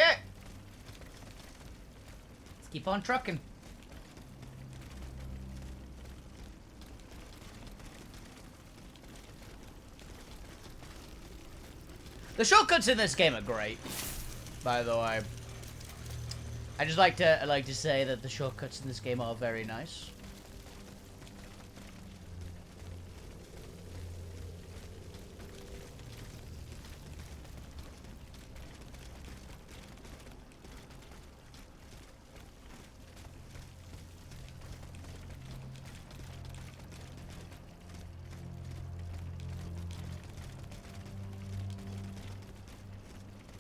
Let's keep on trucking. The shortcuts in this game are great, by the way. I just like to say that the shortcuts in this game are very nice.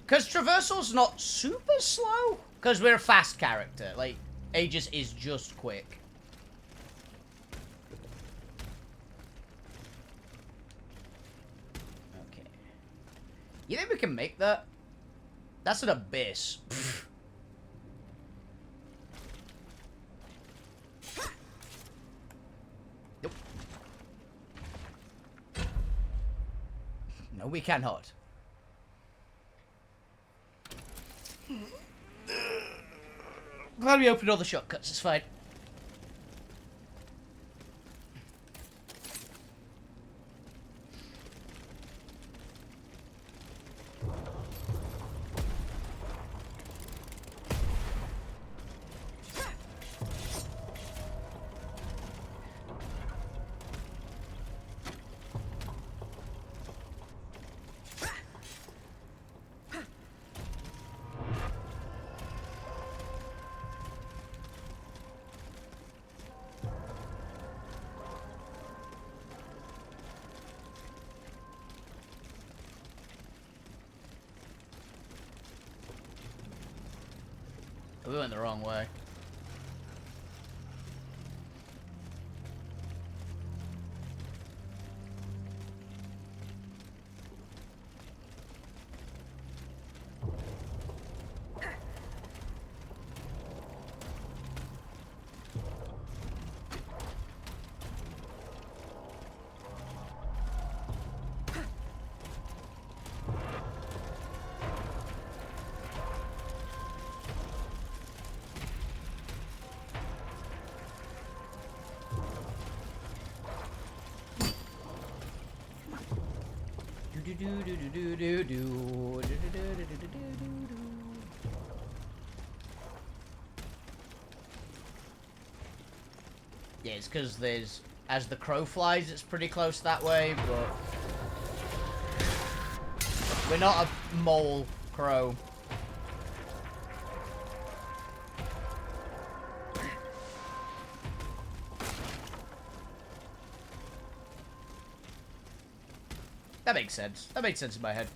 Because traversal's not super slow. Because we're a fast character. Like, Aegis is just quick. Okay. You think we can make that? That's an abyss. Nope. No, we cannot. Glad we opened all the shortcuts, it's fine. We went the wrong way. Yeah, it's because there's, as the crow flies, it's pretty close that way, but we're not a mole crow. That makes sense. That makes sense in my head.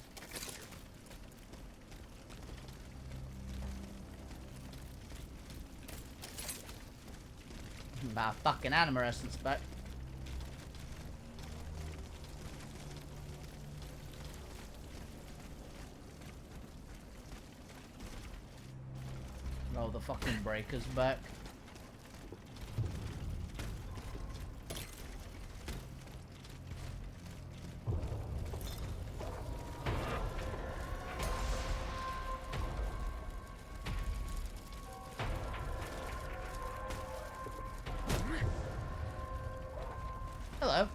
fucking anima essence back. Oh, the fucking breaker's back. Hello.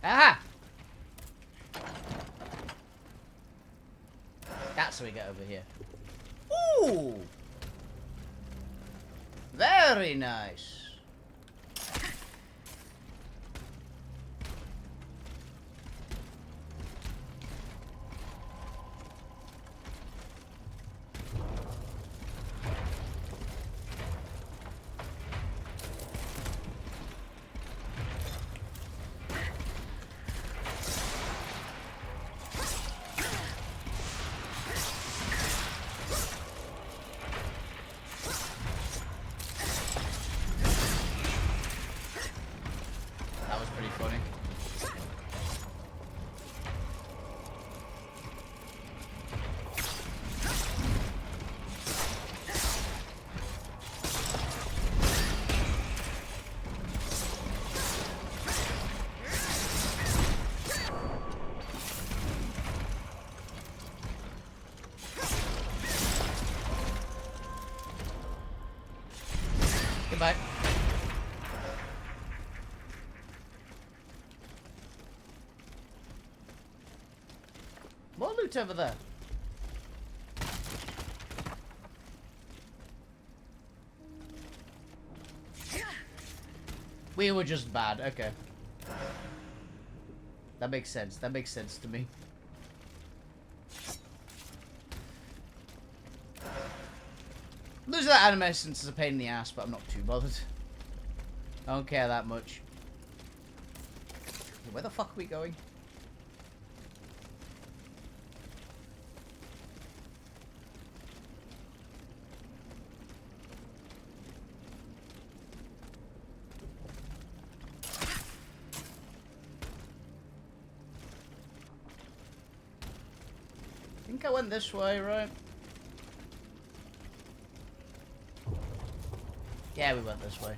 Aha! That's how we get over here. Ooh! Very nice. That was pretty funny. Goodbye. More loot over there. We were just bad. Okay. That makes sense. That makes sense to me. Losing that anima essence is a pain in the ass, but I'm not too bothered. I don't care that much. Where the fuck are we going? I think I went this way, right? Yeah, we went this way.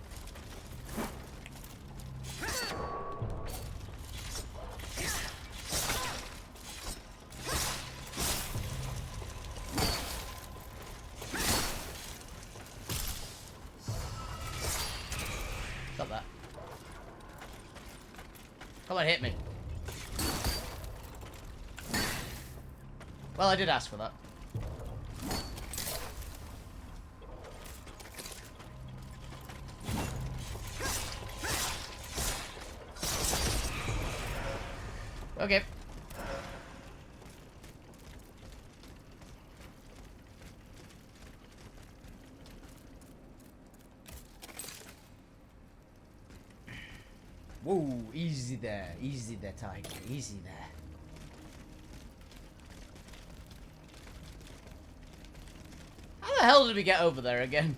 Stop that. Come on, hit me. Well, I did ask for that. Okay. Whoa, easy there, Tiger, easy there. How the hell did we get over there again?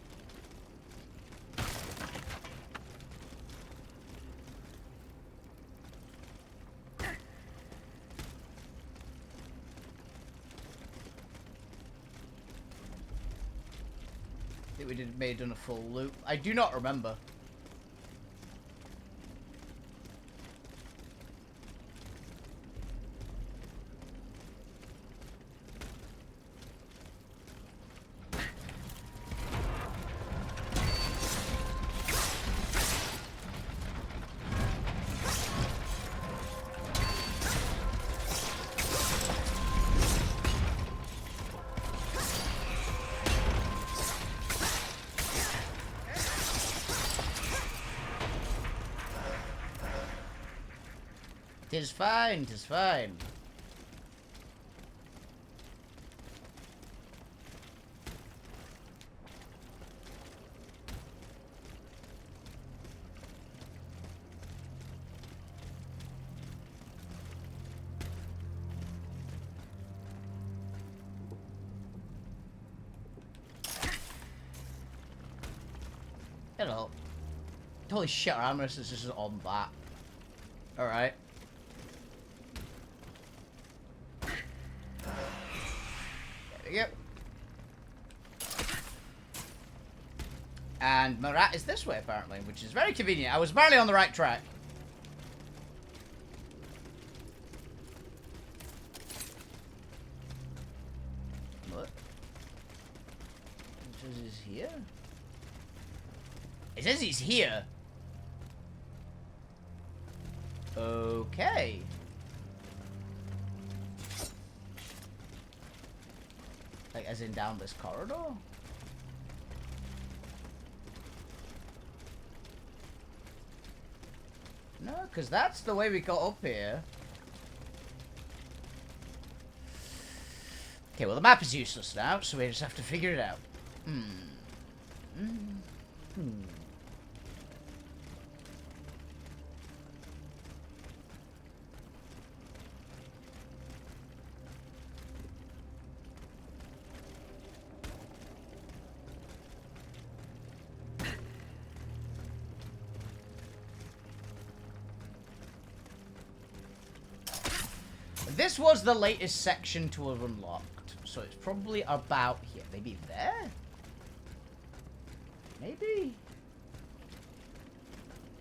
I think we may have done a full loop. I do not remember. 'Tis fine, 'tis fine. Hello. Holy shit, our armor is just on that. Alright. There we go. And Marat is this way, apparently, which is very convenient. I was barely on the right track. What? It says he's here? It says he's here. Okay. Like, as in down this corridor? No, because that's the way we got up here. Okay, well, the map is useless now, so we just have to figure it out. This was the latest section to have unlocked, so it's probably about here. Maybe there? Maybe?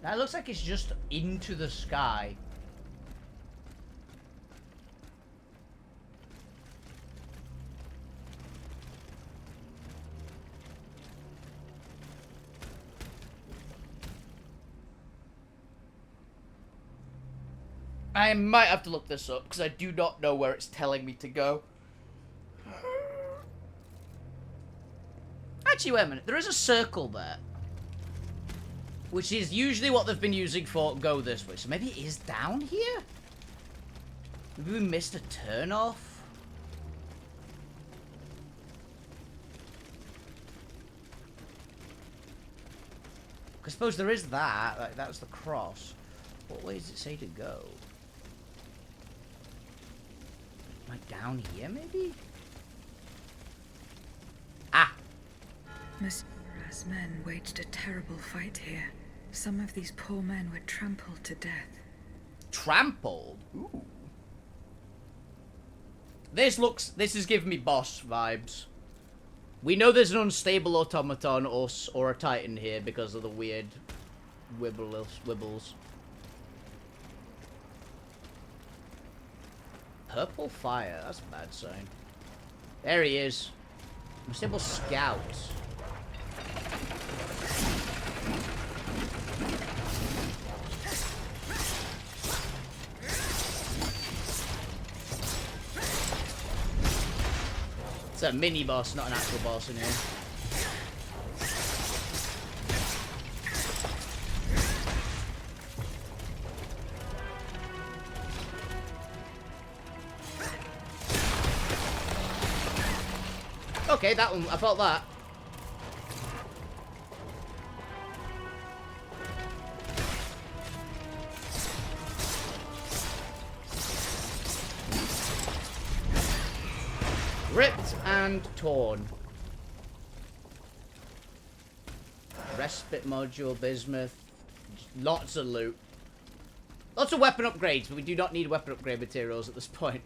Now it looks like it's just into the sky. I might have to look this up, because I do not know where it's telling me to go. Actually, wait a minute. There is a circle there. Which is usually what they've been using for go this way. So maybe it is down here? Maybe we missed a turn off? I suppose there is that. Like, that's the cross. What way does it say to go? Like down here, maybe? Ah! Monsieur's men waged a terrible fight here. Some of these poor men were trampled to death. Trampled? Ooh. This is giving me boss vibes. We know there's an unstable automaton or a titan here because of the weird wibbles. Purple fire, that's a bad sign. There he is. Unstable scout. It's a mini boss, not an actual boss in here. Okay, that one, I felt that. Ripped and torn. Respite module, bismuth. Lots of loot. Lots of weapon upgrades, but we do not need weapon upgrade materials at this point.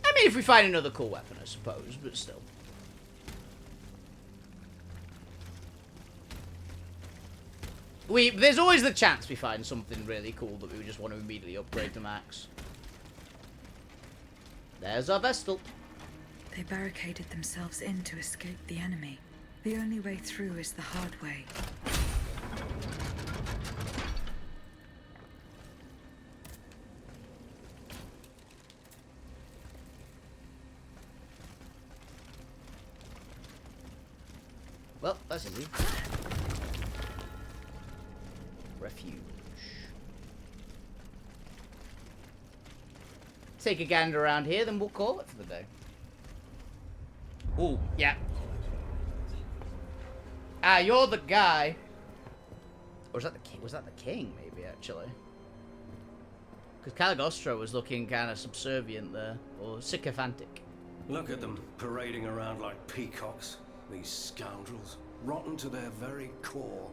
I mean, if we find another cool weapon, I suppose, but still. There's always the chance we find something really cool that we just want to immediately upgrade to max. There's our Vestal. They barricaded themselves in to escape the enemy. The only way through is the hard way. Well, that's easy. refuge. Take a gander around here, then we'll call it for the day. Ooh, yeah. Ah, you're the guy. Or was that the king? Was that the king, maybe, actually? Because Caligostro was looking kind of subservient there, or sycophantic. Look at them, parading around like peacocks. These scoundrels, rotten to their very core.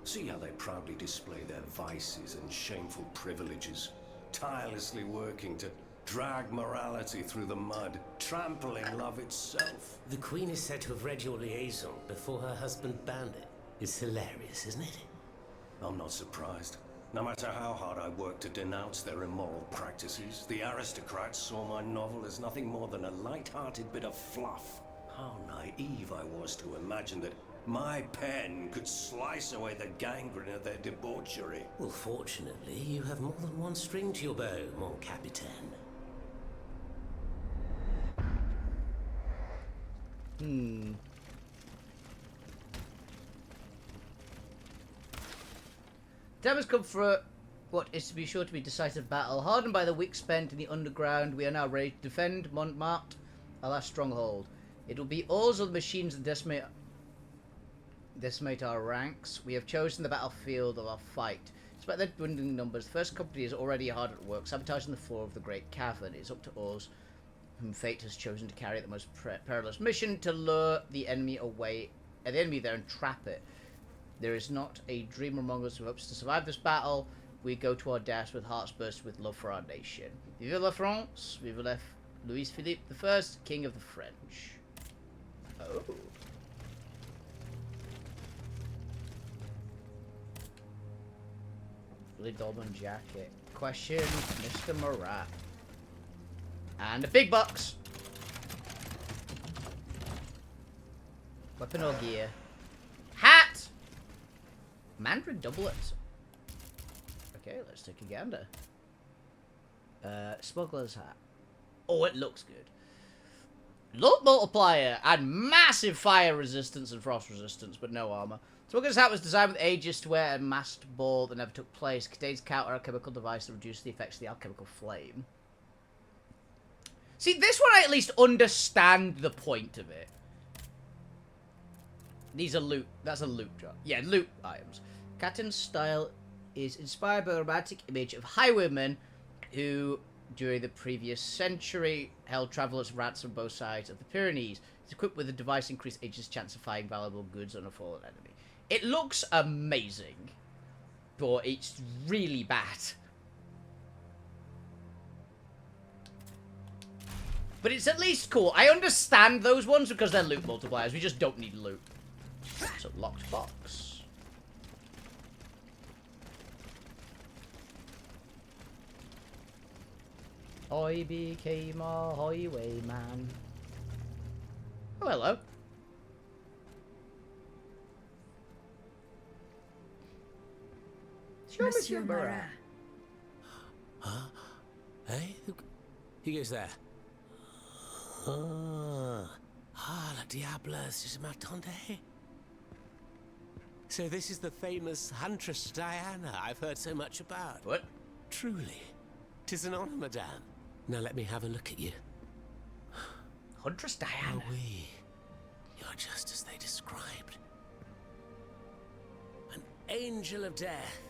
See how they proudly display their vices and shameful privileges, tirelessly working to drag morality through the mud, trampling love itself. The Queen is said to have read your liaison before her husband banned it. It's hilarious, isn't it? I'm not surprised. No matter how hard I work to denounce their immoral practices, the aristocrats saw my novel as nothing more than a light-hearted bit of fluff. How naive I was to imagine that my pen could slice away the gangrene of their debauchery. Well, fortunately, you have more than one string to your bow, mon capitaine. Time has come for what is to be sure to be decisive battle. Hardened by the weeks spent in the underground, we are now ready to defend Montmartre, our last stronghold. It will be ours or the machines that decimate our ranks. We have chosen the battlefield of our fight. Despite their dwindling numbers, the first company is already hard at work, sabotaging the floor of the Great Cavern. It is up to us, whom fate has chosen to carry the most perilous mission, to lure the enemy away, the enemy there and trap it. There is not a dreamer among us who hopes to survive this battle. We go to our deaths with hearts bursting with love for our nation. Vive la France! Vive la Louis-Philippe I, King of the French. Oh. Fully Dolman jacket. Question, Mr. Marat. And a big box. Weapon or gear. Hat! Mandarin doublet. Okay, let's take a gander. Smuggler's hat. Oh, it looks good. Load multiplier and massive fire resistance and frost resistance, but no armor. Smuggler's hat was designed with Aegis to wear a masked ball that never took place. Contains counter alchemical device to reduce the effects of the alchemical flame. See, this one I at least understand the point of it. These are loot. That's a loot drop. Yeah, loot items. Caton's style is inspired by the romantic image of highwaymen who, during the previous century, held travelers ransom on both sides of the Pyrenees. It's equipped with a device to increase Aegis' chance of firing valuable goods on a fallen enemy. It looks amazing, but it's really bad. But it's at least cool. I understand those ones because they're loot multipliers. We just don't need loot. So, locked box. I became a highwayman. Oh, hello. Monsieur Marat. Huh? Hey? Who goes there? Ah, la diable, je m'attendais. So this is the famous Huntress Diana I've heard so much about. What? Truly. 'Tis an honor, madame. Now let me have a look at you. Huntress Diana. Oh, oui. You're just as they described. An angel of death,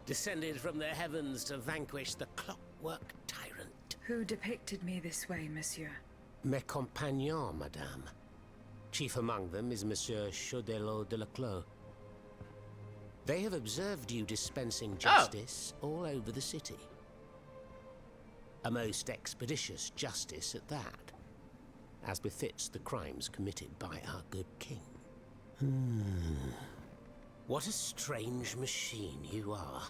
descended from the heavens to vanquish the clockwork tyrant. Who depicted me this way, monsieur? Mes compagnons, madame. Chief among them is Monsieur Chaudelot de Leclos. They have observed you dispensing justice all over the city. A most expeditious justice at that, as befits the crimes committed by our good king. What a strange machine you are.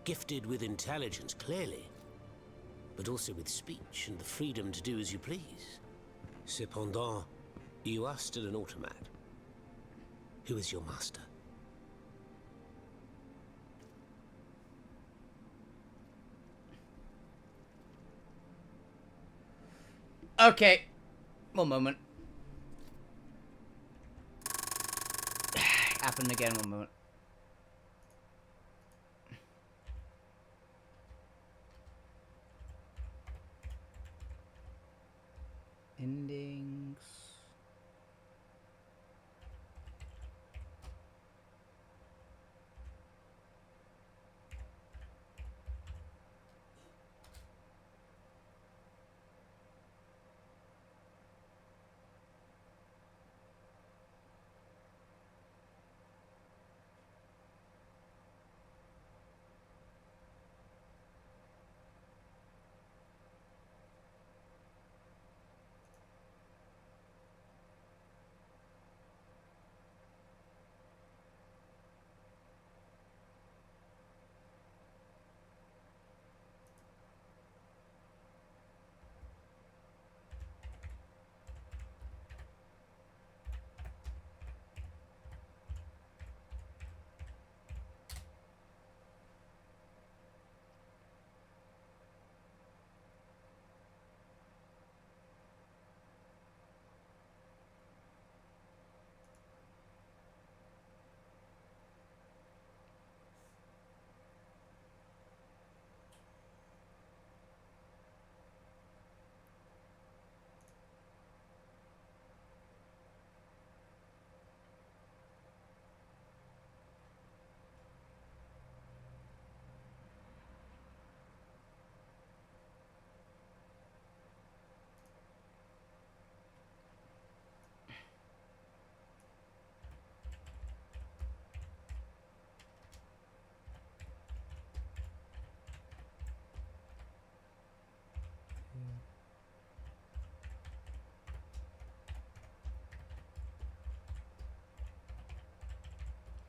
Gifted with intelligence, clearly, but also with speech and the freedom to do as you please. Cependant, you are still an automat. Who is your master? Okay. One moment. happened again. One moment. Endings.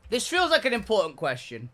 This feels like an important question.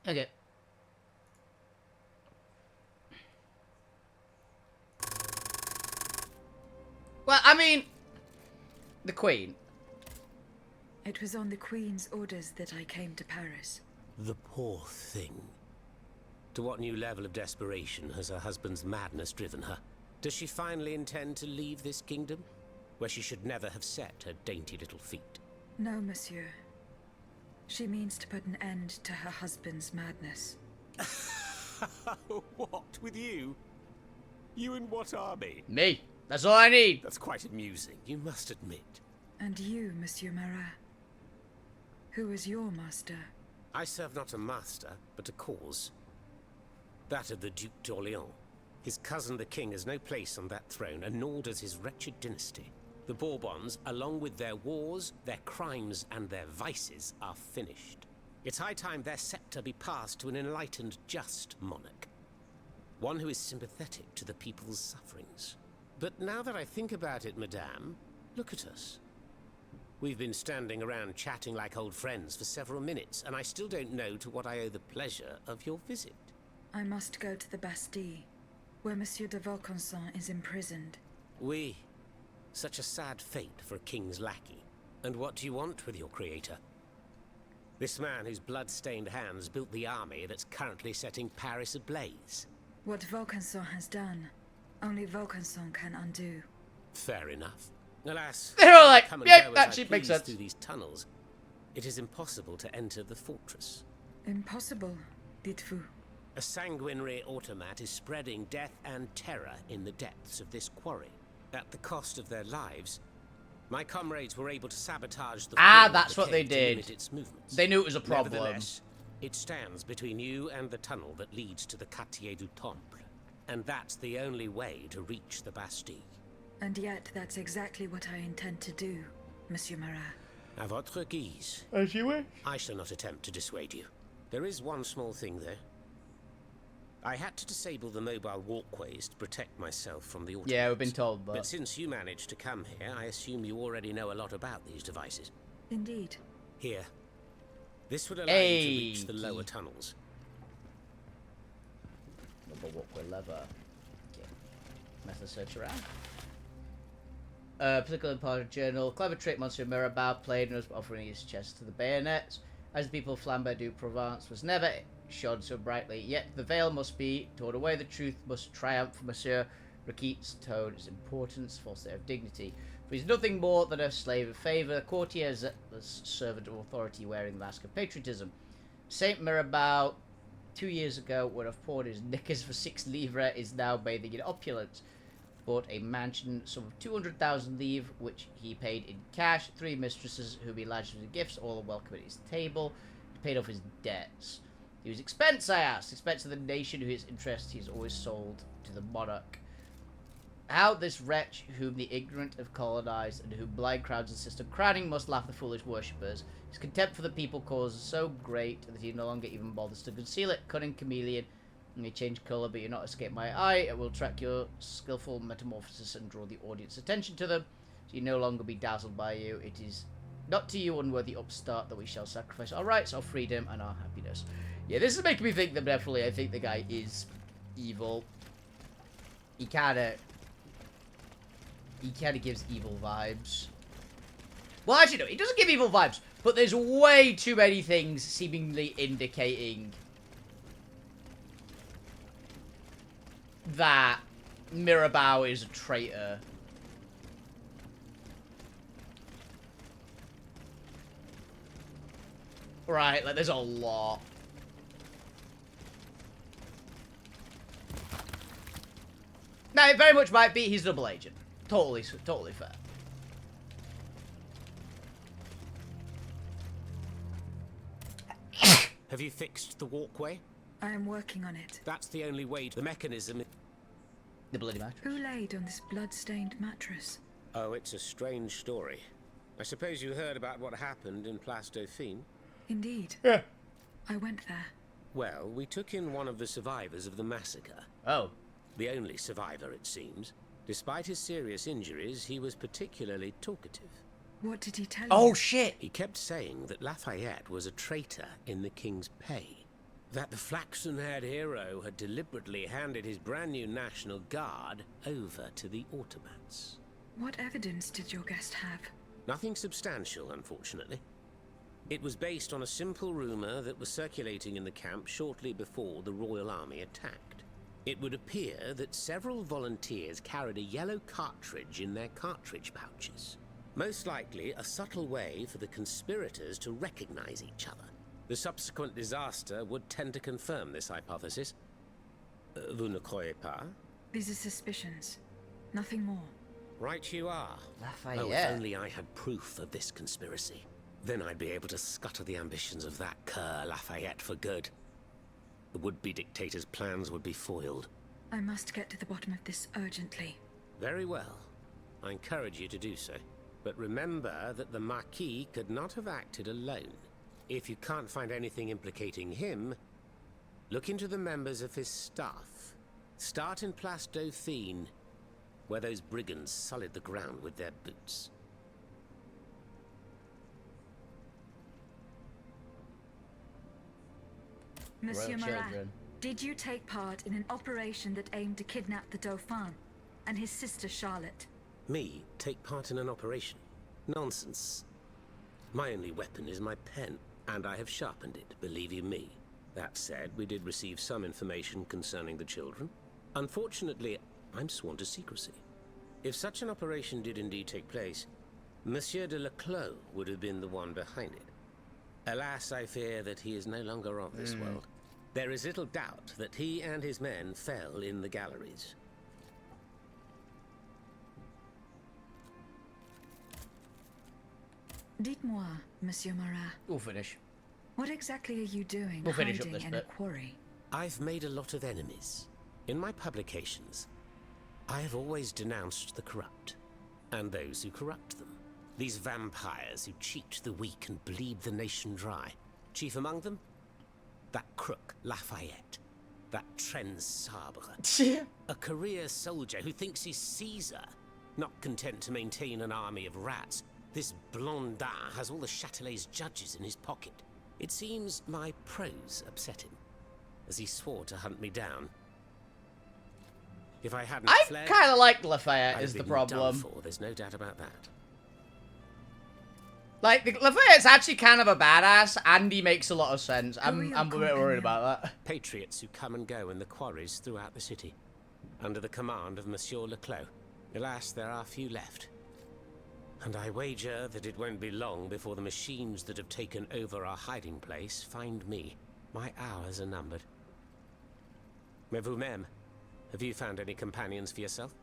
Okay. Well, I mean, the Queen. It was on the Queen's orders that I came to Paris. The poor thing. To what new level of desperation has her husband's madness driven her? Does she finally intend to leave this kingdom, where she should never have set her dainty little feet? No, monsieur. She means to put an end to her husband's madness. What, with you? You in what army? Me. That's all I need. That's quite amusing, you must admit. And you, Monsieur Marat? Who is your master? I serve not a master, but a cause. That of the Duc d'Orléans. His cousin the king has no place on that throne, and nor does his wretched dynasty. The Bourbons, along with their wars, their crimes, and their vices, are finished. It's high time their scepter be passed to an enlightened, just monarch. One who is sympathetic to the people's sufferings. But now that I think about it, madame, look at us. We've been standing around chatting like old friends for several minutes, and I still don't know to what I owe the pleasure of your visit. I must go to the Bastille, where Monsieur de Vaucanson is imprisoned. Oui. Such a sad fate for a king's lackey. And what do you want with your creator? This man whose blood-stained hands built the army that's currently setting Paris ablaze. What Vaucanson has done, only Vaucanson can undo. Fair enough. Alas, They're all like, come and yeah, go as that I shit makes please sense. through these tunnels. It is impossible to enter the fortress. Impossible, dites-vous? A sanguinary automat is spreading death and terror in the depths of this quarry. At the cost of their lives, my comrades were able to sabotage the floor of that's the what they cave to did. limit its movements. They knew it was a problem. Nevertheless, it stands between you and the tunnel that leads to the Quartier du Temple. And that's the only way to reach the Bastille. And yet, that's exactly what I intend to do, Monsieur Marat. À votre guise. As you wish. I shall not attempt to dissuade you. There is one small thing, though. I had to disable the mobile walkways to protect myself from the automats. Yeah, we've been told, But since you managed to come here, I assume you already know a lot about these devices. Indeed. Here. This would allow you to reach the lower tunnels. Mobile walkway lever. Okay. Method search around. Particularly part of journal. Clever trick Monsieur Mirabeau played and was offering his chest to the bayonets. As the people of Flambeau du Provence was never shone so brightly, yet the veil must be torn away, the truth must triumph. Monsieur Riquet's tone is importance, false air of dignity. For he's nothing more than a slave of favour, a courtier, a servant of authority wearing the mask of patriotism. Saint Mirabeau, 2 years ago, would have poured his knickers for 6 livres, is now bathing in opulence. Bought a mansion, sum of 200,000 livres, which he paid in cash, 3 mistresses whom he lavished with gifts, all are welcome at his table. He paid off his debts. Whose expense, I asked? Expense of the nation whose interest he has always sold to the monarch. How this wretch, whom the ignorant have colonized, and whom blind crowds insist on crowning, must laugh the foolish worshippers. His contempt for the people causes so great that he no longer even bothers to conceal it. Cunning chameleon, you may change colour, but you'll not escape my eye. It will track your skillful metamorphosis and draw the audience attention to them, so you no longer be dazzled by you. It is not to you, unworthy upstart, that we shall sacrifice our rights, our freedom, and our happiness. Yeah, this is making me think that definitely I think the guy is evil. He kinda gives evil vibes. Well, actually, no, he doesn't give evil vibes, but there's way too many things seemingly indicating that Mirabeau is a traitor. Right, like, there's a lot. Now, it very much might be he's a double agent. Totally fair. Have you fixed the walkway? I am working on it. That's the only way. The mechanism... The bloody mattress. Who laid on this blood-stained mattress? Oh, it's a strange story. I suppose you heard about what happened in Place Dauphine? Indeed. Yeah. I went there. Well, we took in one of the survivors of the massacre. Oh. The only survivor, it seems. Despite his serious injuries, he was particularly talkative. What did he tell you? Oh, shit. He kept saying that Lafayette was a traitor in the king's pay. That the flaxen-haired hero had deliberately handed his brand new National Guard over to the automats. What evidence did your guest have? Nothing substantial, unfortunately. It was based on a simple rumor that was circulating in the camp shortly before the Royal Army attacked. It would appear that several volunteers carried a yellow cartridge in their cartridge pouches. Most likely a subtle way for the conspirators to recognize each other. The subsequent disaster would tend to confirm this hypothesis. Vous ne croyez pas? These are suspicions. Nothing more. Right you are. Lafayette. Oh, if only I had proof of this conspiracy. Then I'd be able to scutter the ambitions of that cur Lafayette for good. The would-be dictator's plans would be foiled. I must get to the bottom of this urgently. Very well. I encourage you to do so. But remember that the Marquis could not have acted alone. If you can't find anything implicating him, look into the members of his staff. Start in Place Dauphine, where those brigands sullied the ground with their boots. Monsieur Royal Marat, children. did you take part in an operation that aimed to kidnap the Dauphin and his sister Charlotte? Me take part in an operation? Nonsense. My only weapon is my pen, and I have sharpened it, believe you me. That said, we did receive some information concerning the children. Unfortunately, I'm sworn to secrecy. If such an operation did indeed take place, Monsieur de Leclos would have been the one behind it. Alas, I fear that he is no longer of this world. There is little doubt that he and his men fell in the galleries. Dites-moi, Monsieur Marat, We'll finish. what exactly are you doing We'll finish up hiding this in a bit. quarry? I've made a lot of enemies. In my publications, I have always denounced the corrupt, and those who corrupt them. These vampires who cheat the weak and bleed the nation dry. Chief among them, that crook Lafayette. That Trenz Sabre. A career soldier who thinks he's Caesar. Not content to maintain an army of rats, this Blondin has all the Châtelet's judges in his pocket. It seems my prose upset him, as he swore to hunt me down. If I hadn't I fled, kind of like Lafayette, I'd is the been problem. done for, there's no doubt about that. Like, Lafayette's actually kind of a badass, and he makes a lot of sense. I'm Hurry a up, bit worried companion. about that. Patriots who come and go in the quarries throughout the city, under the command of Monsieur Leclos. Alas, there are few left. And I wager that it won't be long before the machines that have taken over our hiding place find me. My hours are numbered. Mais vous-même, have you found any companions for yourself?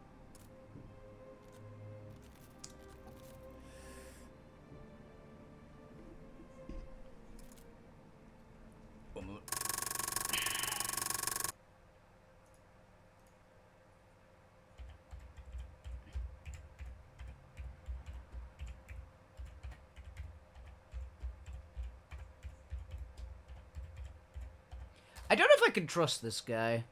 I don't know if I can trust this guy.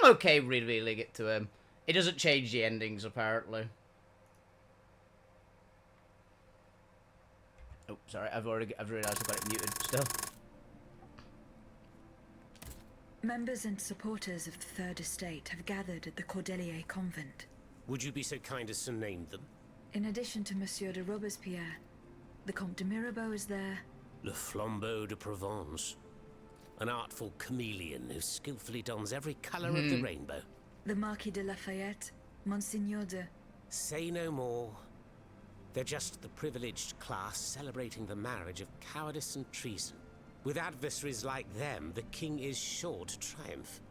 I'm okay revealing it to him. It doesn't change the endings, apparently. Oh, sorry, I've realised I've got it muted still. Members and supporters of the Third Estate have gathered at the Cordelier Convent. Would you be so kind as to name them? In addition to Monsieur de Robespierre, the Comte de Mirabeau is there. Le Flambeau de Provence. An artful chameleon who skillfully dons every colour of the rainbow. The Marquis de Lafayette, Monsignor de... Say no more. They're just the privileged class celebrating the marriage of cowardice and treason. With adversaries like them, the king is sure to triumph.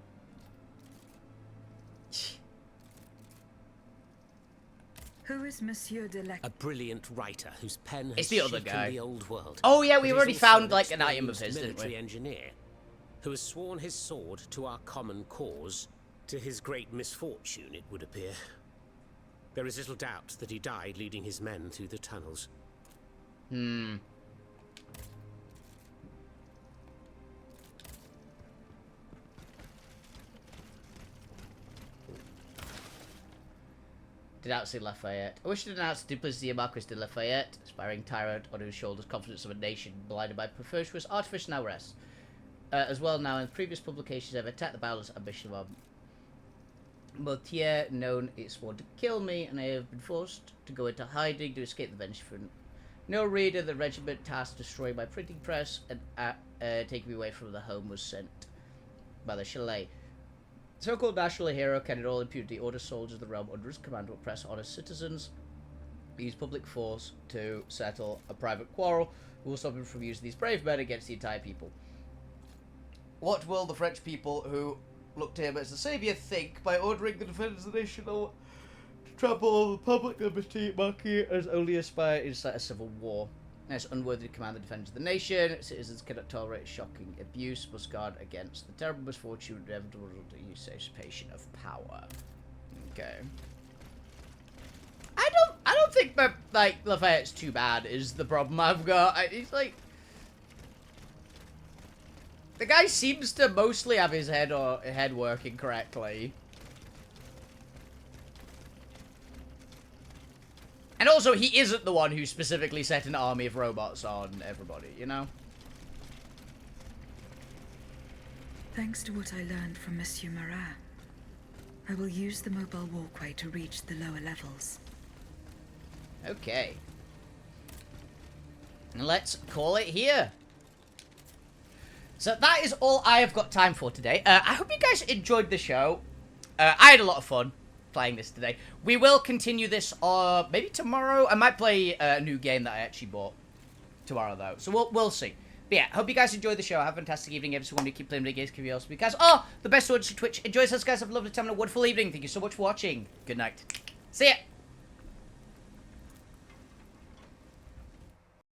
Who is Monsieur de La... A brilliant writer whose pen has It's the other shaken guy. the old world. Oh yeah, But we he's already also found like an item of experienced his, didn't military we? engineer who has sworn his sword to our common cause, to his great misfortune, it would appear. There is little doubt that he died leading his men through the tunnels. Denouncing Lafayette. I wish to denounce the duplicity of Marquis de Lafayette, aspiring tyrant on whose shoulders confidence of a nation blinded by preposterous artifice now rests. As well now in previous publications I've attacked the boundless ambition of Mortier, known it sworn to kill me, and I have been forced to go into hiding to escape the vengeful. No reader, the regiment tasked destroying my printing press and taking me away from the home was sent by the chalet. So-called national hero can in all impunity order soldiers of the realm under his command to oppress honest citizens, use public force to settle a private quarrel, who will stop him from using these brave men against the entire people. What will the French people who look to him as the saviour think by ordering the defenders of the nation to trample all the public liberty, Marquis as only aspire to incite a civil war? As unworthy to command the defenders of the nation, citizens cannot tolerate shocking abuse, must guard against the terrible misfortune and inevitable usurpation of power. Okay. I don't I don't think that, like, Lafayette's too bad is the problem I've got. He's like... The guy seems to mostly have his head working correctly. And also, he isn't the one who specifically set an army of robots on everybody, you know? Thanks to what I learned from Monsieur Marat, I will use the mobile walkway to reach the lower levels. Okay. And let's call it here. So that is all I have got time for today. I hope you guys enjoyed the show. I had a lot of fun playing this today. We will continue this maybe tomorrow. I might play a new game that I actually bought tomorrow, though. So we'll see. But yeah, hope you guys enjoyed the show. Have a fantastic evening, everyone. You keep playing video games, give you else because the best audience to Twitch. Enjoy yourselves, guys. Have a lovely time and a wonderful evening. Thank you so much for watching. Good night. See ya.